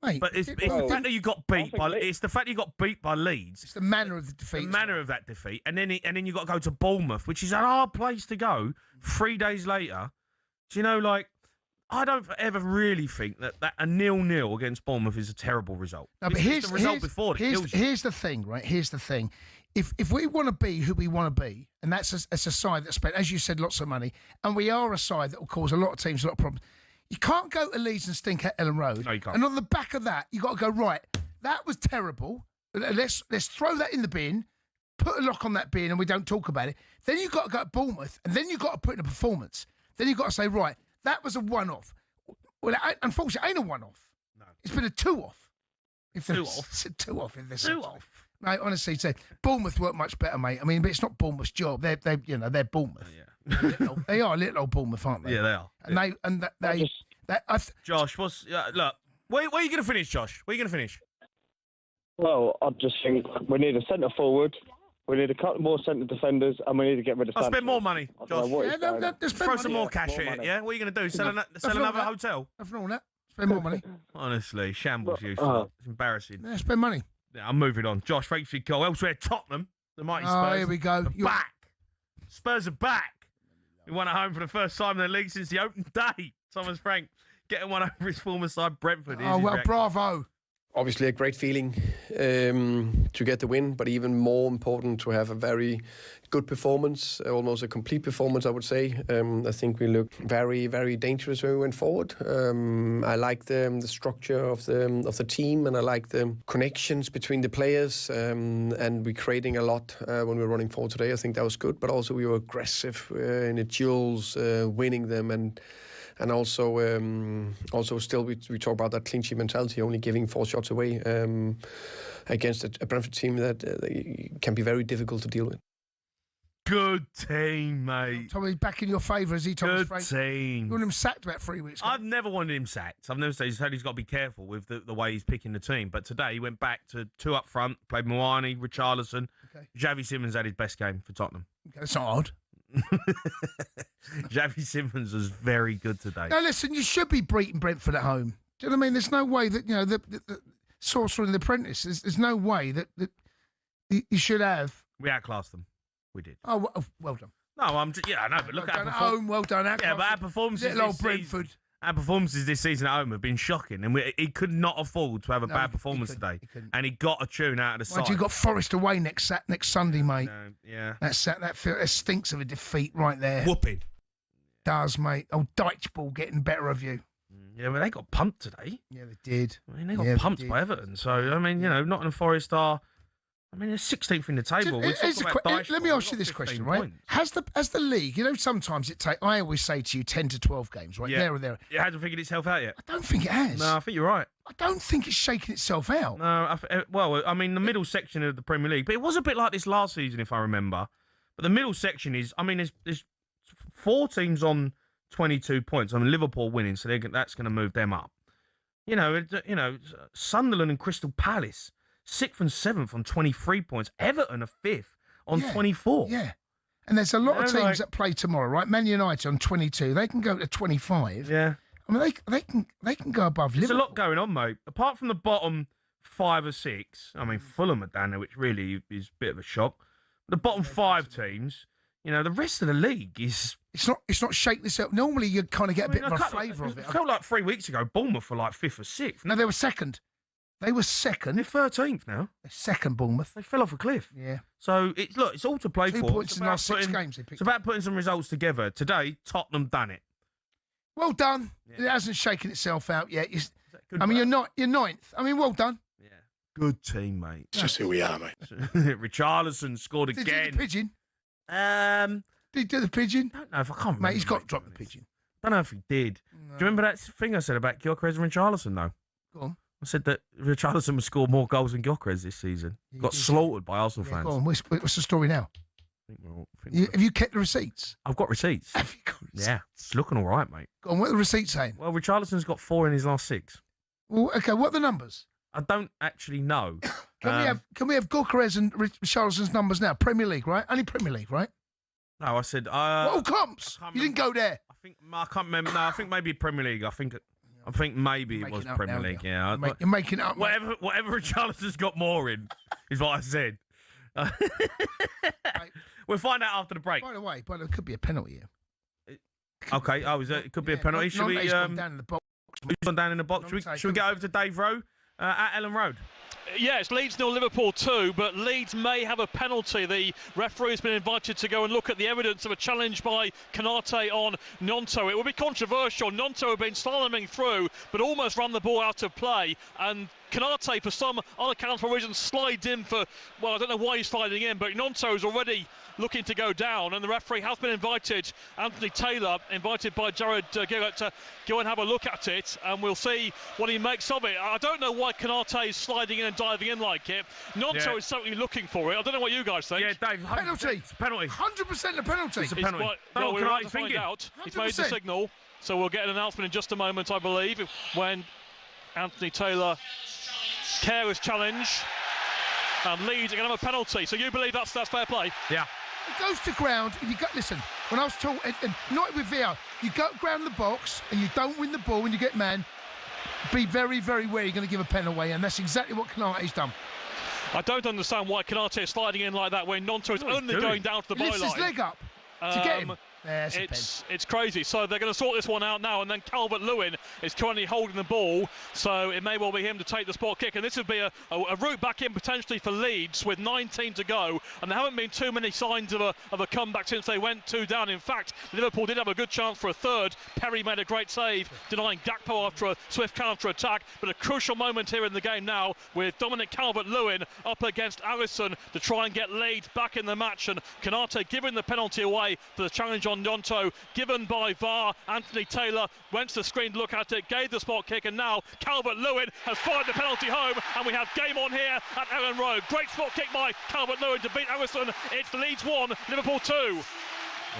Mate, but it's the fact that you got beat by it's the fact you got beat by Leeds. It's the manner of the defeat. The manner of that defeat, and then you got to go to Bournemouth, which is a hard place to go. 3 days later, do you know, like. I don't ever really think that a 0-0 against Bournemouth is a terrible result. No, but here's the thing, right? Here's the thing. If we want to be who we want to be, and that's a side that spent, as you said, lots of money, and we are a side that will cause a lot of teams a lot of problems, you can't go to Leeds and stink at Elland Road. No, you can't. And on the back of that, you got to go, right, that was terrible. Let's throw that in the bin, put a lock on that bin, and we don't talk about it. Then you've got to go to Bournemouth, and then you've got to put in a performance. Then you've got to say, right, that was a one-off. Well, unfortunately, it ain't a one-off. No. It's been a two-off. Two-off? It's a two-off. If there's Two-off? Mate, honestly, so Bournemouth work much better, mate. I mean, but it's not Bournemouth's job. They're Bournemouth. They are little old Bournemouth, aren't they? Yeah, they are. And Josh, look? Where are you going to finish, Josh? Where are you going to finish? Well, I just think we need a centre forward, we need a couple more centre defenders, and we need to get rid of. I'll spend more money, Josh. Just throw some more cash in it. Yeah, what are you going to do? Sell another hotel? Nothing wrong with that. Spend more money. Honestly, shambles you. It's embarrassing. Yeah, spend money. Yeah, I'm moving on. Josh, thanks for your call. Elsewhere, Tottenham, the mighty Spurs. Oh, here we go. Are back. Spurs are back. We won at home for the first time in the league since the open day. Thomas Frank getting one over his former side, Brentford. Oh, well, bravo. Obviously a great feeling to get the win, but even more important to have a very good performance, almost a complete performance, I would say. I think we looked very, very dangerous when we went forward. I like the structure of the team, and I like the connections between the players, and we're creating a lot when we were running forward today. I think that was good, but also we were aggressive in the duels, winning them, and also still we talk about that clean sheet mentality, only giving 4 shots away against a Brentford team that can be very difficult to deal with. Good team, mate. Tommy, back in your favour, is he, Thomas Frank? Good team. You want him sacked about 3 weeks ago? I've never wanted him sacked. I've never said he's got to be careful with the way he's picking the team. But today he went back to 2 up front, played Moani, Richarlison. Okay. Xavi Simons had his best game for Tottenham. Okay, that's not odd. Xavi Simons was very good today. Now, listen, you should be beating Brentford at home. Do you know what I mean? There's no way that, the Sorcerer and the Apprentice, there's no way that you should have. We outclassed them. We did. Oh, well done. No, I know, but look at our performance. Well done. Yeah, but our performances Little old Brentford. Our performances this season at home have been shocking, and he could not afford to have a bad performance today. And he got a tune out of the side. You've got Forest away next Sunday, mate. Yeah. That stinks of a defeat right there. Whooping. Does, mate. Oh, Dyche Ball getting better of you. Yeah, but they got pumped today. Yeah, they did. I mean, they got pumped by Everton. So, I mean, Nottingham Forest are... I mean, they're 16th in the table. Let me ask you this question, right? Has the league, sometimes it takes, I always say to you, 10 to 12 games, right? Yeah. There or there. It hasn't figured itself out yet. I don't think it has. No, I think you're right. I don't think it's shaking itself out. No, the middle section of the Premier League, but it was a bit like this last season, if I remember. But the middle section is, there's 4 teams on 22 points. Liverpool winning, so that's going to move them up. Sunderland and Crystal Palace, 6th and 7th on 23 points. Everton are 5th on 24. Yeah. And there's a lot of teams that play tomorrow, right? Man United on 22. They can go to 25. Yeah. I mean, they can go above Liverpool. There's a lot going on, mate. Apart from the bottom 5 or 6, Fulham are down there, which really is a bit of a shock. The bottom 5 teams, the rest of the league is... It's not shaking itself. Normally, you kind of get a bit of a flavour of it. It felt like 3 weeks ago, Bournemouth were like 5th or 6th. No, they were second. They were second. They're 13th now. They're second, Bournemouth. They fell off a cliff. Yeah. So, it's all to play 2 for. points in the last 6 games. It's about putting some results together. Today, Tottenham done it. Well done. Yeah. It hasn't shaken itself out yet. You're 9th. Well done. Yeah. Good team, mate. It's just who we are, mate. Richarlison scored again. Did he do the pigeon? Did he do the pigeon? I don't know if I can't remember. Mate, he's got to drop the pigeon. I don't know if he did. No. Do you remember that thing I said about Gyökeres and Richarlison, though? Go on. I said that Richarlison would score more goals than Gyökeres this season. Got slaughtered by Arsenal fans. Go on. What's the story now? Have you kept the receipts? I've got receipts. Have you got receipts? Yeah, it's looking all right, mate. Go on, what are the receipts saying? Well, Richarlison's got 4 in his last 6. Well, okay, what are the numbers? I don't actually know. Can we have Gyökeres and Richarlison's numbers now? Premier League, right? Only Premier League, right? No, I said... all comps? You didn't go there. I can't remember. No, I think maybe Premier League. I think maybe it was Premier League. Yeah, you're making it up. Whatever Richarlison's got more in is what I said. We'll find out after the break. By the way, it could be a penalty here. Okay. It could be a penalty. Should we? Gone down in the box. Who's gone down in the box? Should we get over to Dave Rowe at Elland Road? Yeah, it's Leeds 0, Liverpool 2, but Leeds may have a penalty. The referee's been invited to go and look at the evidence of a challenge by Canate on Gnonto. It would be controversial. Gnonto had been slaloming through, but almost ran the ball out of play, and Canate, for some unaccountable reason, slides in for, well, I don't know why he's sliding in, but Gnonto is already looking to go down, and the referee has been invited, Anthony Taylor, invited by Jared Gillett, to go and have a look at it, and we'll see what he makes of it. I don't know why Canate is sliding in and diving in like it. Gnonto is certainly looking for it. I don't know what you guys think. Yeah, Dave, penalty. Penalty. 100% a penalty. It's a penalty. Well, we're about to find out. He's made the signal, so we'll get an announcement in just a moment, I believe, when Anthony Taylor careless challenge, and Leeds are going to have a penalty. So you believe that's fair play? Yeah. It goes to ground. If you listen, when I was talking, and not with VR, you go ground the box and you don't win the ball when you get man. Be very, very wary. You're going to give a pen away, and that's exactly what Kanate's done. I don't understand why Canate is sliding in like that when Gnonto is only going down to the byline. He lifts his leg up to get him. It's crazy. So they're going to sort this one out now, and then Calvert-Lewin is currently holding the ball, so it may well be him to take the spot kick, and this would be a route back in potentially for Leeds with 19 to go, and there haven't been too many signs of a comeback since they went 2 down. In fact, Liverpool did have a good chance for a third. Perry made a great save, denying Gakpo after a swift counter-attack, but a crucial moment here in the game now with Dominic Calvert-Lewin up against Alisson to try and get Leeds back in the match, and Canate giving the penalty away for the challenge on Gnonto, given by VAR. Anthony Taylor went to the screen to look at it, gave the spot kick, and now Calvert-Lewin has fired the penalty home, and we have game on here at Elland Road. Great spot kick by Calvert-Lewin to beat Alisson. It's Leeds 1, Liverpool 2.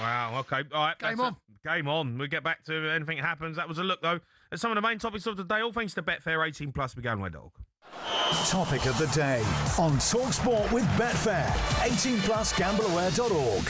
Wow, okay. All right. Game on. Game on. We'll get back to anything happens. That was a look, though, at some of the main topics of the day. All thanks to Betfair 18+, BeGoneWay.org. Topic of the day on talkSPORT with Betfair. 18+, GameDay.org.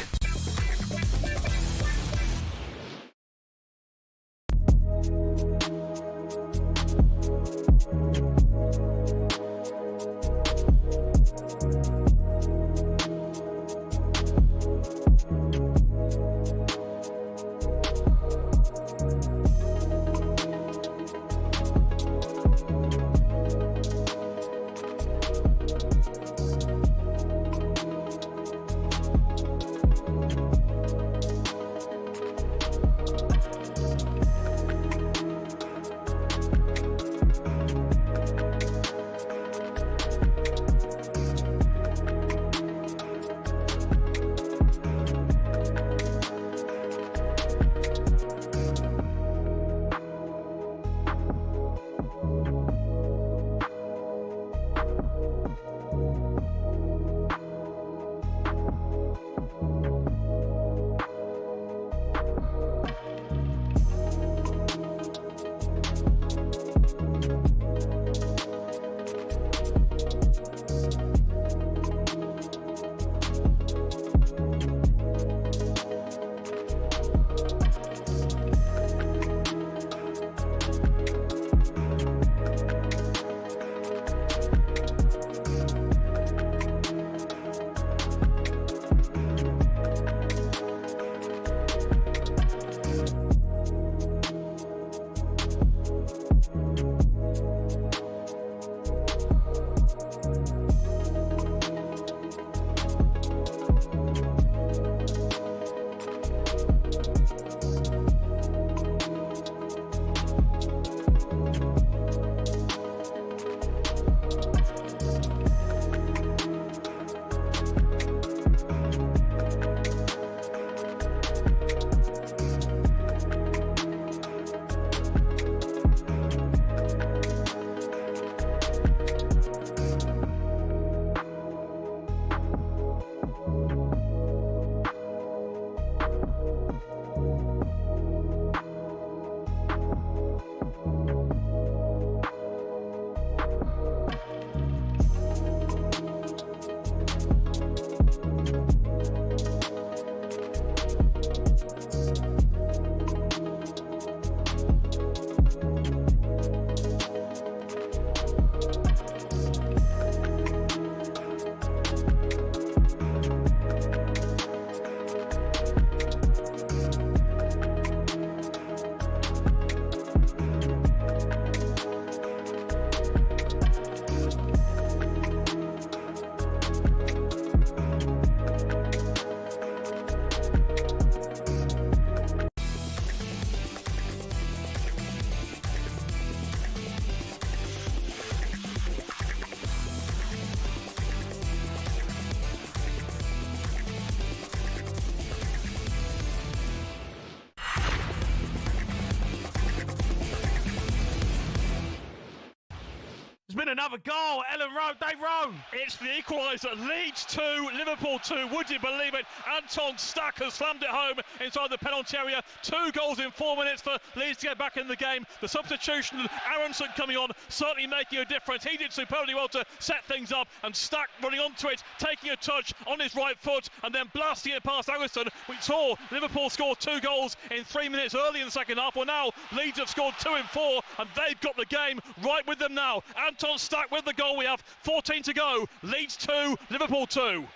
been another goal. Elland Road, Dave Rowe. It's the equaliser. Leeds 2, Liverpool 2. Would you believe it? Anton Stack has slammed it home inside the penalty area. 2 goals in 4 minutes for Leeds to get back in the game. The substitution, Aronson coming on, certainly making a difference. He did superbly well to set things up, and Stack running onto it, taking a touch on his right foot, and then blasting it past Aronson. We saw Liverpool score 2 goals in 3 minutes early in the second half. Well, now Leeds have scored 2 in 4, and they've got the game right with them now. Anton Stack with the goal. We have 14 to go. Leeds 2, Liverpool 2.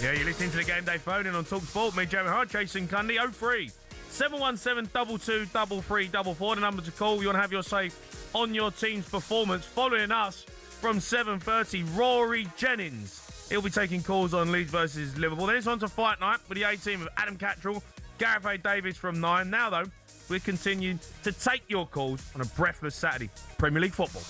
Yeah, you're listening to the Game Day phone in on talkSPORT. Me, Jamie Hart, Jason Cundy, 03 717 22 3344. The number to call. You want to have your say on your team's performance. Following us from 7:30, Rory Jennings. He'll be taking calls on Leeds versus Liverpool. Then it's on to Fight Night with the A-team of Adam Cattrall, Gareth A. Davies from 9. Now, though, we're continuing to take your calls on a breathless Saturday. Premier League football.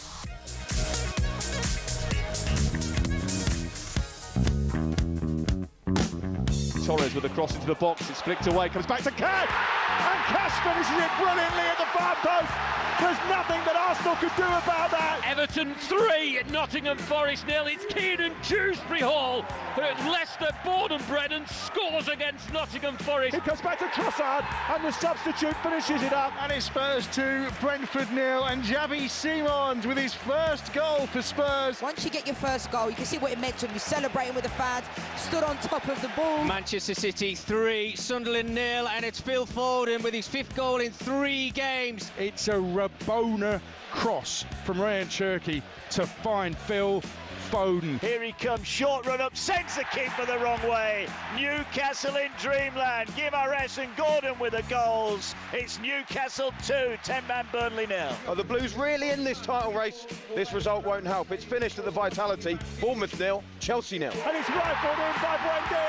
Torres with a cross into the box. It's flicked away, comes back to Cass. And Cass finishes it brilliantly at the far post. There's nothing that Arsenal could do about that. Everton 3, Nottingham Forest 0. It's Keenan Dewsbury Hall, who at Leicester, born and bred, and scores against Nottingham Forest. He comes back to Trossard, and the substitute finishes it up. And it's Spurs 2, Brentford 0, and Xavi Simons with his first goal for Spurs. Once you get your first goal, you can see what it meant to him. He's celebrating with the fans, stood on top of the ball. Manchester City 3, Sunderland 0, and it's Phil Foden with his 5th goal in 3 games. It's a Rabona cross from Ryan Cherky to find Phil Foden. Here he comes, short run up, sends the keeper the wrong way. Newcastle in dreamland. Gimares and Gordon with the goals. It's Newcastle 2, 10-man Burnley 0. Are the Blues really in this title race? This result won't help. It's finished at the Vitality. Bournemouth 0, Chelsea 0. And it's rifled in by Buendia.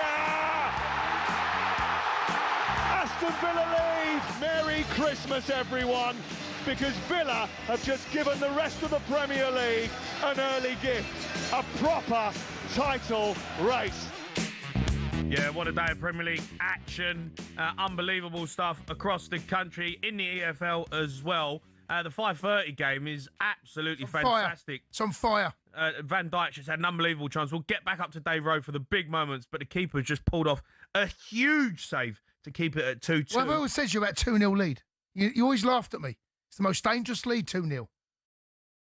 Aston Villa lead. Merry Christmas, everyone. Because Villa have just given the rest of the Premier League an early gift. A proper title race. Yeah, what a day of Premier League action. Unbelievable stuff across the country, in the EFL as well. The 5:30 game is absolutely fantastic. It's on fire. Van Dijk just had an unbelievable chance. We'll get back up to Dave Rowe for the big moments, but the keeper just pulled off a huge save to keep it at 2-2. Well, I've always said you about 2-0 lead. You always laughed at me. It's the most dangerous lead, 2-0.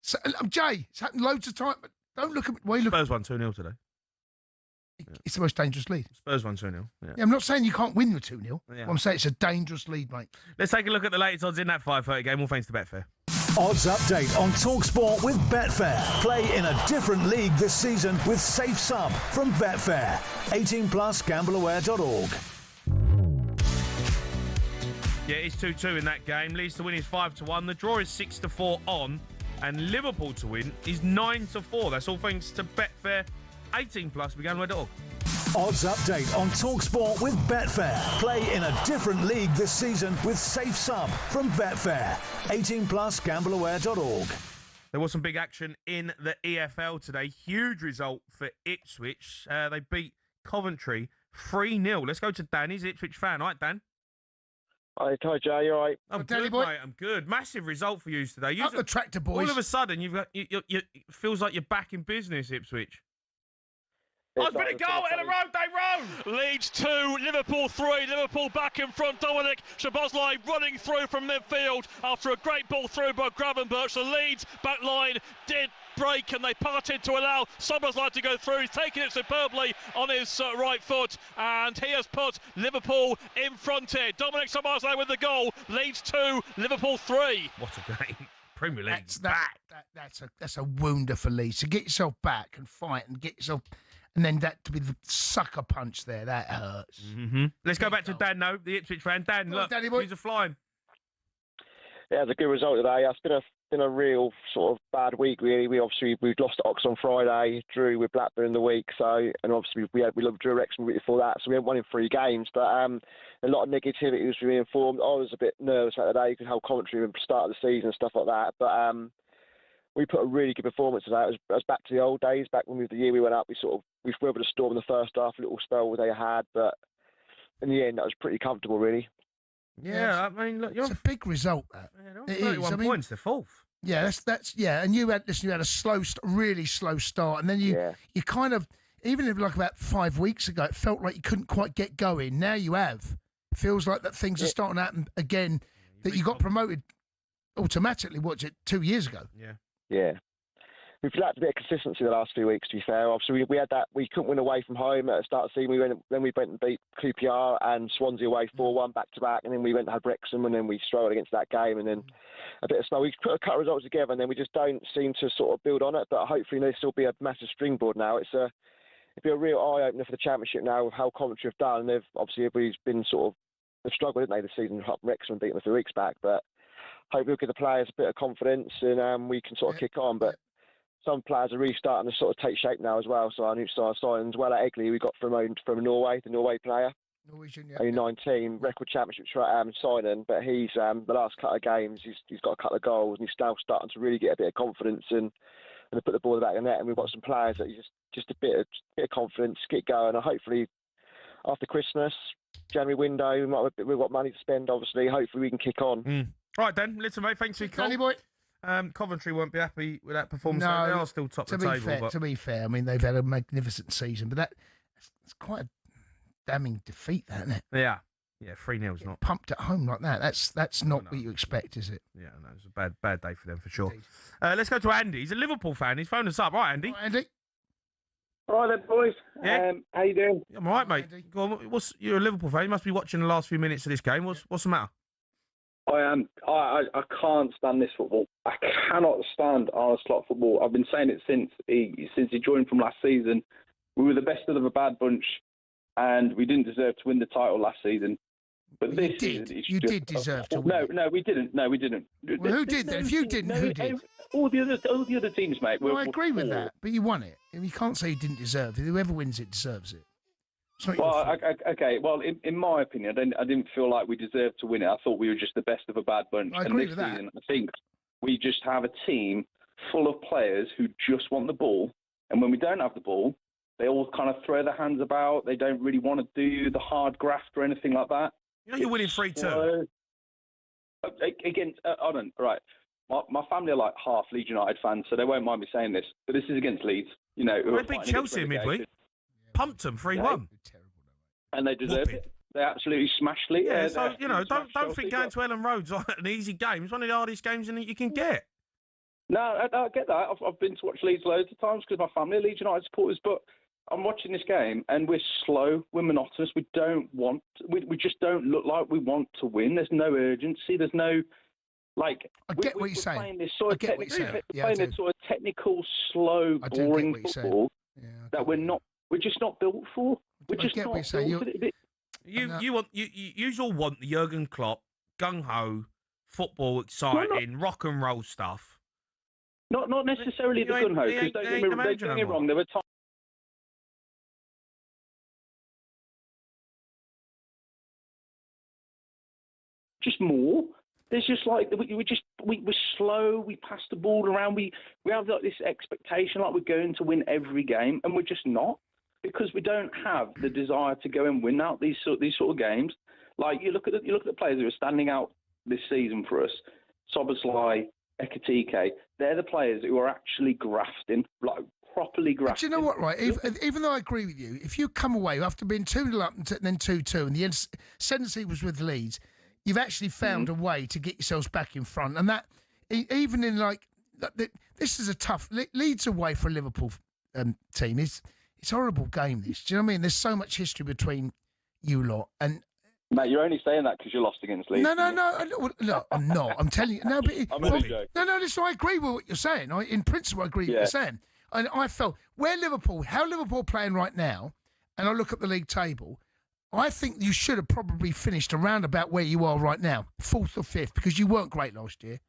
So, Jay, it's happened loads of times, but don't look at me. Why you look? Spurs won 2-0 today. It's the most dangerous lead. Spurs won 2-0. Yeah. I'm not saying you can't win with 2-0. Yeah. I'm saying it's a dangerous lead, mate. Let's take a look at the latest odds in that 5:30 game, all thanks to Betfair. Odds update on talkSPORT with Betfair. Play in a different league this season with Safe Sum from Betfair. 18 plus gambleaware.org. Yeah, it's 2-2 in that game. Leeds to win is 5-1. The draw is 6-4 on. And Liverpool to win is 9-4. That's all thanks to Betfair. 18 plus gambleaware.org. Odds update on talkSPORT with Betfair. Play in a different league this season with Safe Sum from Betfair. 18 plus gambleaware.org. There was some big action in the EFL today. Huge result for Ipswich. They beat Coventry 3-0. Let's go to Dan. He's an Ipswich fan. All right, Dan? Hi, Jay. You all right? I'm good, mate. I'm good. Massive result for you today. Up the tractor, boys. All of a sudden, you've got it feels like you're back in business, Ipswich. Oh, it's been a goal. Elland Road, Dave Rowe. Leeds 2, Liverpool 3. Liverpool back in front. Dominic Szoboszlai running through from midfield after a great ball through by Gravenberch. The Leeds back line did break and they parted to allow Szoboszlai to go through. He's taken it superbly on his right foot and he has put Liverpool in front here. Dominic Szoboszlai with the goal. Leeds 2, Liverpool 3. What a game. Premier League back. That's a wounder for Leeds. To get yourself back and fight and get yourself... And then that to be the sucker punch there, that hurts. Mm-hmm. Let's go back to Dan, though, the Ipswich fan. Dan, look, things are flying. Yeah, it's a good result today. It's been a real sort of bad week, really. We've lost to Ox on Friday, drew with Blackburn in the week, and obviously we drew Wrexham before that, so we haven't won in 3 games. But a lot of negativity was being informed. I was a bit nervous about the day because how Coventry at the start of the season and stuff like that. But we put a really good performance today. It was back to the old days, back when the year we went up. We weathered a storm in the first half, a little spell they had, but in the end that was pretty comfortable, really. Yeah, I mean, look, it's a big result. That it is. 31 points, they're fourth. Yeah, that's and you had a really slow start, and then you kind of, even if like about 5 weeks ago, it felt like you couldn't quite get going. Now you have. Feels like that things are starting to happen again. That you got promoted automatically. What's it? 2 years ago. Yeah. We've lacked a bit of consistency the last few weeks, to be fair. Obviously, we had that. We couldn't win away from home at the start of the season. Then we went and beat QPR and Swansea away 4-1 back-to-back, and then we went and had Wrexham, and then we struggled against that game, and then a bit of snow. We put a couple of results together, and then we just don't seem to sort of build on it, but hopefully this will be a massive springboard now. It'll be a real eye-opener for the Championship now with how Coventry have done. They've been sort of, they've struggled, didn't they, this season, up Wrexham and beaten them a few weeks back, but hopefully we'll give the players a bit of confidence, and we can sort of kick on, but some players are really starting to sort of take shape now as well. So our new star signings, well, at Egley, we got from Norway, the Norway player. Norwegian, only 19, record Championship signing, but he's the last couple of games, he's got a couple of goals, and he's now starting to really get a bit of confidence and put the ball in the back of the net. And we've got some players that just a bit of confidence, get going. And hopefully, after Christmas, January window, we've got money to spend. Obviously, hopefully we can kick on. All right, Dan. Listen, mate. Thanks for your call. Danny boy. Coventry won't be happy with that performance. No, they are still top of the table. To be fair, I mean, they've had a magnificent season, but that's quite a damning defeat, that, isn't it? Yeah. 3-0's not pumped at home like that. That's not what you expect, is it? Yeah, no, it's a bad day for them for sure. Let's go to Andy. He's a Liverpool fan. He's phoned us up. Right, Andy. Right, Andy. All right then, boys. Yeah. How you doing? I'm all right, mate. Go on, you're a Liverpool fan. You must be watching the last few minutes of this game. What's the matter? I am. I can't stand this football. I cannot stand Arne Slot football. I've been saying it since he joined from last season. We were the best of a bad bunch, and we didn't deserve to win the title last season. But this you did deserve to win. No, we didn't. No, we didn't. Well, who did then? If you didn't, who did? All the other teams, mate. Well, I agree with that, but you won it. You can't say you didn't deserve it. Whoever wins it deserves it. Well, okay. Well, in my opinion, I didn't feel like we deserved to win it. I thought we were just the best of a bad bunch. I agree with that. Season, I think we just have a team full of players who just want the ball, and when we don't have the ball, they all kind of throw their hands about. They don't really want to do the hard graft or anything like that. You know you're winning 3-2. Against, right. My family are like half Leeds United fans, so they won't mind me saying this, but this is against Leeds. You know, they beat Chelsea in midweek. Pumped them 3-1. And they deserve it. They absolutely smashed Leeds. Yeah, so, don't think going to Elland Road's an easy game. It's one of the hardest games you can get. No, I get that. I've been to watch Leeds loads of times because my family are Leeds United supporters, but I'm watching this game and we're slow, we're monotonous, we just don't look like we want to win. There's no urgency, there's no, I get what you're saying. Playing this sort of technical, slow, boring football that we're just not built for. We're just not built for it. You all want the Jurgen Klopp, gung-ho, football exciting, rock and roll stuff. Not necessarily the gung-ho, because don't get me wrong, there were times. Just more. There's just like we're slow. We pass the ball around. We have like this expectation like we're going to win every game, and we're just not, because we don't have the desire to go and win out these sort of games. Like you look at the players who are standing out this season for us. Szoboszlai, Ekitike. They're the players who are actually grafting, like properly grafting. But do you know what? Right, even though I agree with you, if you come away after being 2-0 up and then 2-2, and the ascendancy was with Leeds. You've actually found a way to get yourselves back in front. And that, even in this is a tough, Leeds away for a Liverpool team. It's a horrible game, this. Do you know what I mean? There's so much history between you lot. And Mate, you're only saying that because you lost against Leeds. No, look, I'm not. I'm telling you. No, but listen, I agree with what you're saying. In principle, I agree with what you're saying. And I felt, how Liverpool playing right now, and I look at the league table, I think you should have probably finished around about where you are right now, 4th or 5th, because you weren't great last year.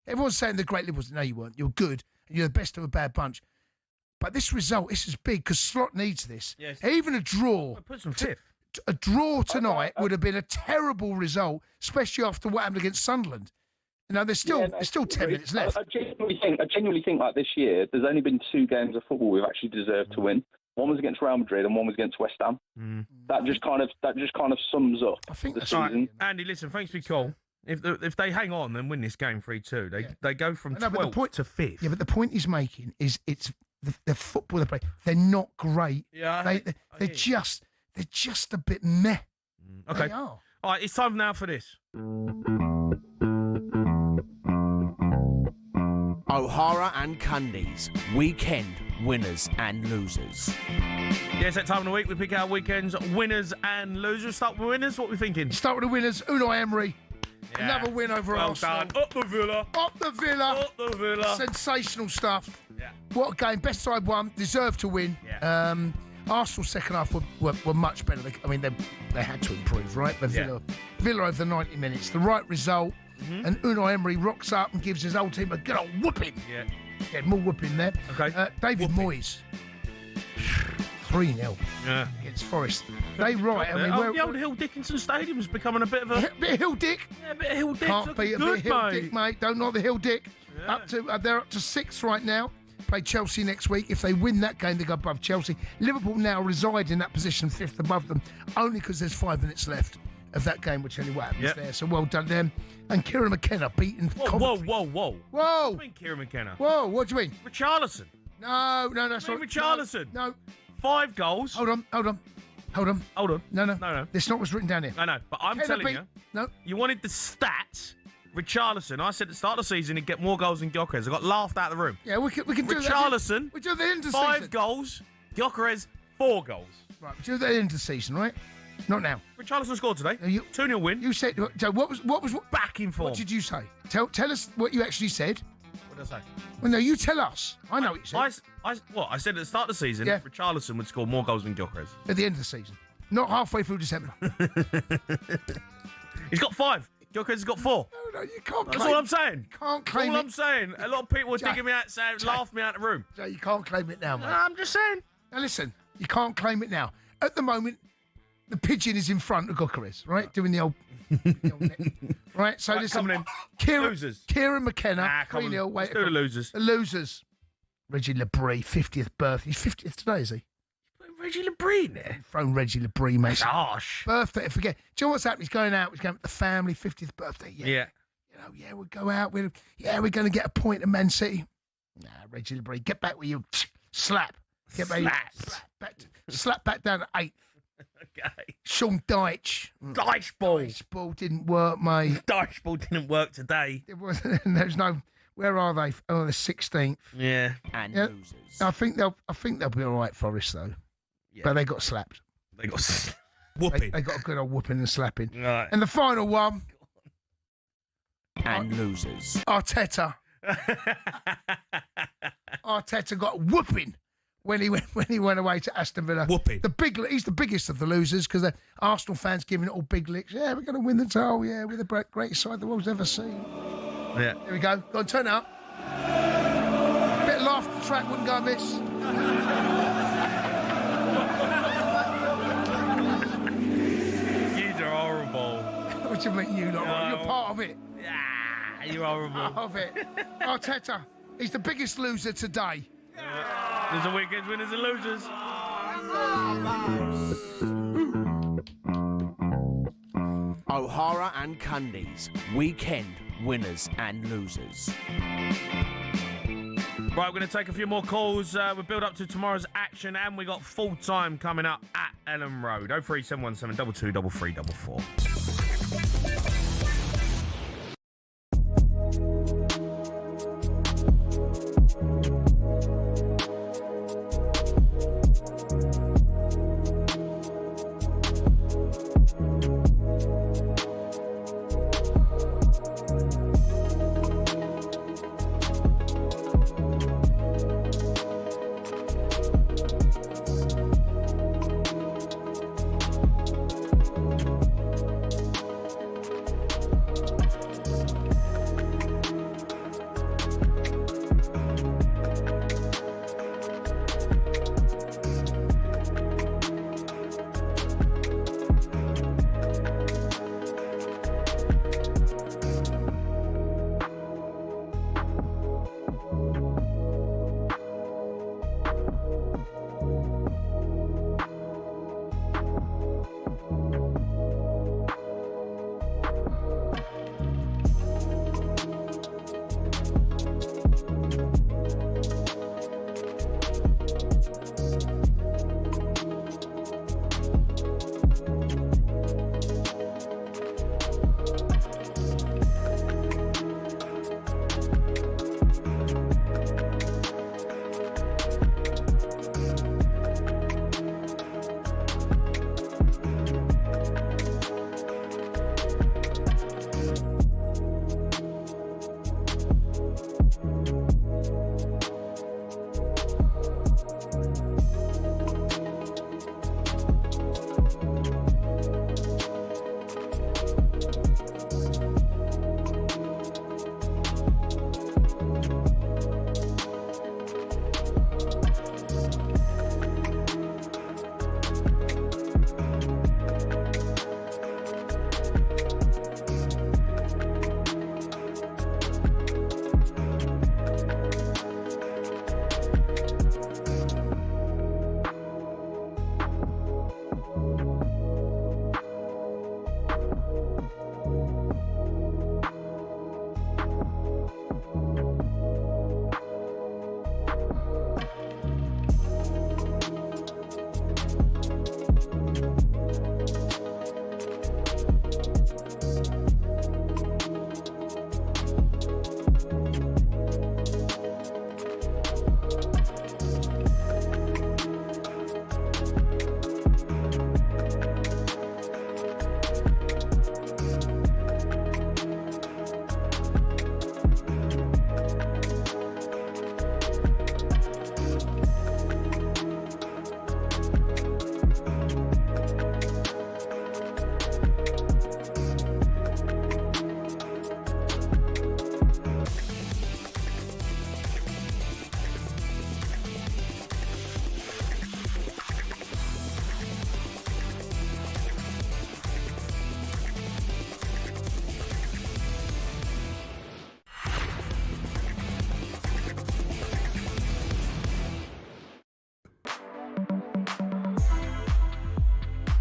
Everyone's saying the great Liverpool. No, you weren't. You were good, and you're the best of a bad bunch. But this result, this is big, because Slot needs this. Yes. Even a draw. Put some 5th. A draw tonight would have been a terrible result, especially after what happened against Sunderland. You know, there's still 10 minutes left. I genuinely think like this year, there's only been 2 games of football we've actually deserved to win. One was against Real Madrid and one was against West Ham. That just kind of sums up the season. Right. Andy, listen, thanks for your call. If they hang on and win this game 3-2, they go from 12th to 5th. Yeah, but the point he's making is it's the football they play. They're not great. Yeah, they're just a bit meh. Okay. They are. All right, it's time now for this. O'Hara and Cundy's weekend winners and losers. Yes, that time of the week we pick our weekends winners and losers. Start with winners. What are we thinking? Start with the winners. Unai Emery. Yeah. Another win over Arsenal. Done. Up the Villa. Up the Villa. Up the Villa. Sensational stuff. Yeah. What a game. Best side won. Deserved to win. Yeah. Arsenal's second half were much better. They had to improve, right? But Villa over the 90 minutes. The right result. And Unai Emery rocks up and gives his whole team a good old whooping. Yeah. Yeah, more whooping there. Okay. David Moyes. 3-0 against Forest. They right. The old Hill Dickinson Stadium's becoming a bit of a... bit of Hill Dick. Yeah, a bit of Hill Dick. Can't beat a bit of Hill mate. Dick, mate. Don't like the Hill Dick. Yeah. They're up to 6th right now. Play Chelsea next week. If they win that game, they go above Chelsea. Liverpool now reside in that position 5th above them, only because there's 5 minutes left of that game, which only happens there. So well done them. And Kieran McKenna beaten Coventry. Whoa. Whoa. What do you mean Kieran McKenna? Whoa, what do you mean? Richarlison. No, that's not. Richarlison. No. 5 goals. Hold on. No. That's not what's written down here. I know, but I'm telling you. No. You wanted the stats. Richarlison, I said at the start of the season he'd get more goals than Gyökeres. I got laughed out of the room. Yeah, we can do that. Richarlison, we do the end of the 5 season. goals. Gyökeres, 4 goals. Right, we do the end of the season, right? Not now. Richarlison scored today. 2-0 win. You said, Joe, what was back in form? What did you say? Tell us what you actually said. What did I say? Well, no, you tell us. I know what you said. I said at the start of the season, Richarlison would score more goals than Gyökeres. At the end of the season. Not halfway through December. He's got 5. Gyökeres has got 4. No, you can't That's claim all I'm saying. You can't claim all I'm saying. A lot of people were digging me out, saying, laugh me out of the room. Jay, you can't claim it now, mate. No, I'm just saying. Now, listen, you can't claim it now. At the moment, the pigeon is in front of Gyökeres, right? Doing the old neck. Right, so listen. Coming in. Kieran McKenna, 3-0. Let's do the losers. The losers. Reggie Labrie, 50th birthday. He's 50th today, is he? Reggie Labrie in there? Thrown Reggie Labrie, mate. That's harsh. Birthday, forget. Do you know what's happening? He's going out. He's going with the family, 50th birthday. Yeah. We'll go out. We're going to get a point at Man City. Nah, Reggie Labrie, get back with you. Slap. Get back. Slap back down to 8th. Okay. Sean Dyche. Dyche ball. Dyche ball didn't work, mate. Dyche ball didn't work today. There's no... Where are they? Oh, the 16th. Yeah. And losers. I think they'll be all right, Forest, though. Yeah. But they got slapped. They got whooping. They got a good old whooping and slapping. Right. And the final one. And losers. Arteta. Arteta got a whooping when he went away to Aston Villa. Whooping. He's the biggest of the losers because the Arsenal fans giving it all big licks. Yeah, we're going to win the title. Yeah, we're the greatest side the world's ever seen. Yeah. There we go. Go on, turn it up. Bit of laugh track wouldn't go amiss. You are horrible. What do you mean you lot? No. You're part of it. Yeah, you're horrible. Part of it. Arteta, he's the biggest loser today. There's a weekend's winners and losers. O'Hara and Cundy's weekend winners and losers. Right, we're going to take a few more calls. We'll build up to tomorrow's action, and we got full time coming up at Elland Road. 03717 223344.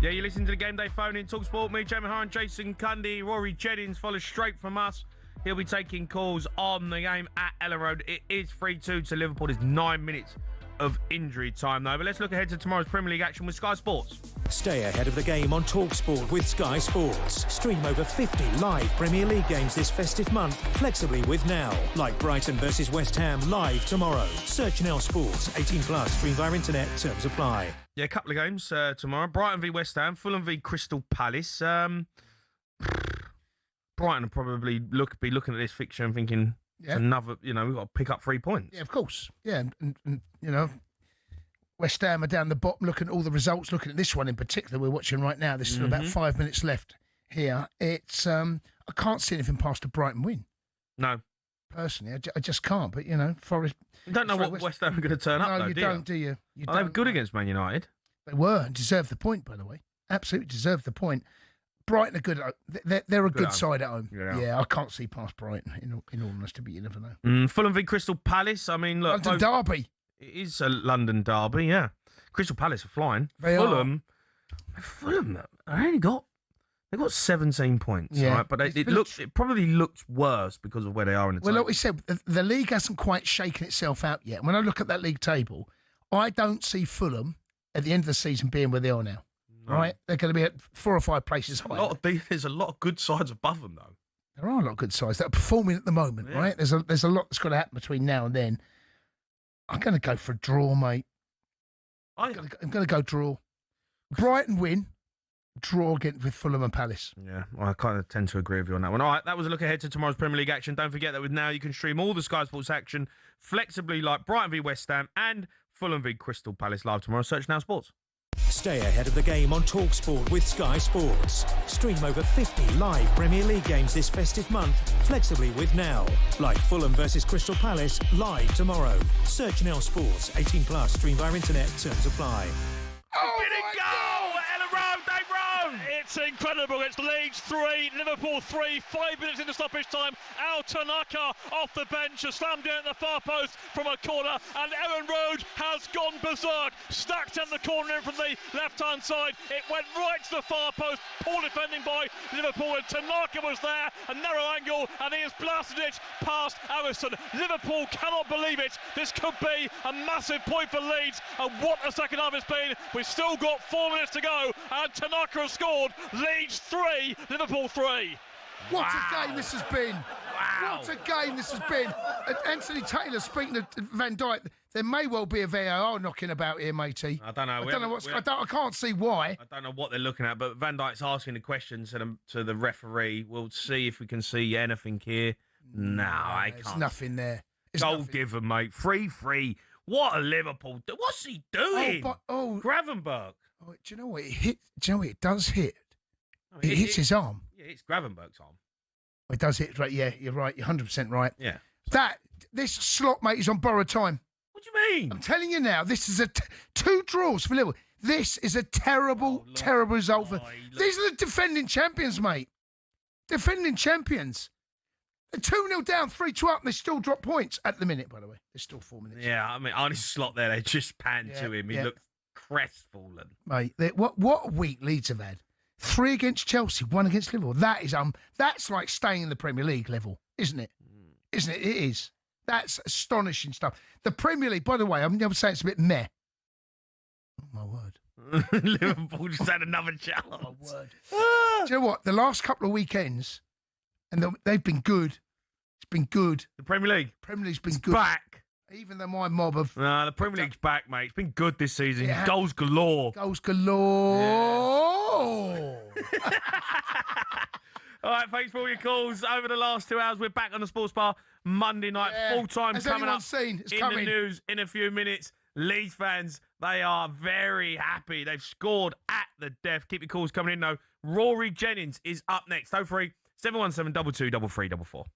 Yeah, you listen to the Game Day phone in talkSPORT. Me, Jamie Hart, Jason Cundy, Rory Jennings follows straight from us. He'll be taking calls on the game at Elland Road. It is 3-2 to Liverpool. There's 9 minutes of injury time, though. But let's look ahead to tomorrow's Premier League action with Sky Sports. Stay ahead of the game on talkSPORT with Sky Sports. Stream over 50 live Premier League games this festive month, flexibly with Now. Like Brighton versus West Ham live tomorrow. Search Now Sports. 18 plus. Stream via internet. Terms apply. Yeah, a couple of games tomorrow. Brighton v West Ham. Fulham v Crystal Palace. Brighton will probably be looking at this fixture and thinking, it's another, we've got to pick up 3 points. Yeah, of course. Yeah, and West Ham are down the bottom, looking at all the results, looking at this one in particular we're watching right now. There's still about 5 minutes left here. It's I can't see anything past a Brighton win. No. Personally, I just can't. But, Forest... You don't know what West Ham are going to turn up, though, you do don't, do you? They were good against Man United. They were, and deserved the point, by the way. Absolutely deserved the point. Brighton are good. They're a good side at home. Yeah, I can't see past Brighton, in all honesty, but you never know. Fulham v Crystal Palace. I mean, look... London derby. It is a London derby, yeah. Crystal Palace are flying. Fulham, they've got 17 points, right? But it probably looks worse because of where they are in the table. Well, like we said, the league hasn't quite shaken itself out yet. When I look at that league table, I don't see Fulham at the end of the season being where they are now. Right? They're going to be at 4 or 5 places higher. There's a lot of good sides above them, though. There are a lot of good sides that are performing at the moment, right? There's a lot that's got to happen between now and then. I'm going to go for a draw, mate. I'm going to go draw. Brighton win, draw again with Fulham and Palace. Yeah, well, I kind of tend to agree with you on that one. All right, that was a look ahead to tomorrow's Premier League action. Don't forget that with Now you can stream all the Sky Sports action flexibly, like Brighton v West Ham and Fulham v Crystal Palace live tomorrow. Search Now Sports. Stay ahead of the game on talkSPORT with Sky Sports. Stream over 50 live Premier League games this festive month, flexibly with Now. Like Fulham versus Crystal Palace, live tomorrow. Search Now Sports. 18 plus. Stream via internet. Terms apply. Oh, did it go? Elland Road, Dave Rowe! It's incredible. It's Leeds 3, Liverpool 3. 5 minutes into stoppage time. Al Tanaka off the bench has slammed in at the far post from a corner, and Elland Road has gone berserk. Stacked in the corner in from the left-hand side. It went right to the far post. Poor defending by Liverpool, and Tanaka was there. A narrow angle, and he has blasted it past Alisson. Liverpool cannot believe it. This could be a massive point for Leeds, and what a second half it's been. We've still got 4 minutes to go, and Tanaka has scored. Leeds 3, Liverpool 3. What a game this has been. Wow. What a game this has been. Anthony Taylor speaking to Van Dijk. There may well be a VAR knocking about here, matey. I don't know. I can't see why. I don't know what they're looking at, but Van Dijk's asking the question to the referee. We'll see if we can see anything here. No, I can't. There's nothing there. Goal given, mate. 3-3. What a Liverpool. What's he doing? Gravenberch. Oh, do you know what it hit? Do you know what it does hit? It hits his arm. Yeah, it's Gravenberch's arm. It does hit, right? Yeah, you're right. You're 100% right. Yeah. This slot, mate, is on borrowed time. What do you mean? I'm telling you now, this is 2 draws for Liverpool. This is a terrible, terrible result. These are the defending champions, mate. Defending champions. They're 2-0 down, 3-2 up, and they still drop points at the minute, by the way. There's still 4 minutes. Yeah, I mean, on his slot there, they just panned to him. He looked crestfallen. Mate, what a week Leeds have had. 3 against Chelsea, 1 against Liverpool. That is that's like staying in the Premier League level, isn't it? Isn't it? It is. That's astonishing stuff. The Premier League, by the way, I'm saying it's a bit meh. Oh, my word. Liverpool just had another challenge. Oh, my word. Do you know what? The last couple of weekends, and they've been good. It's been good. The Premier League? Premier League's been good. Back. Even though my mob of... No, the Premier League's back, mate. It's been good this season. Goals galore. Goals galore. Yeah. All right, thanks for all your calls over the last 2 hours. We're back on the Sports Bar Monday night, full time coming up. The news in a few minutes. Leeds fans, they are very happy. They've scored at the death. Keep your calls coming in, though. Rory Jennings is up next. 03 717 22 33 44.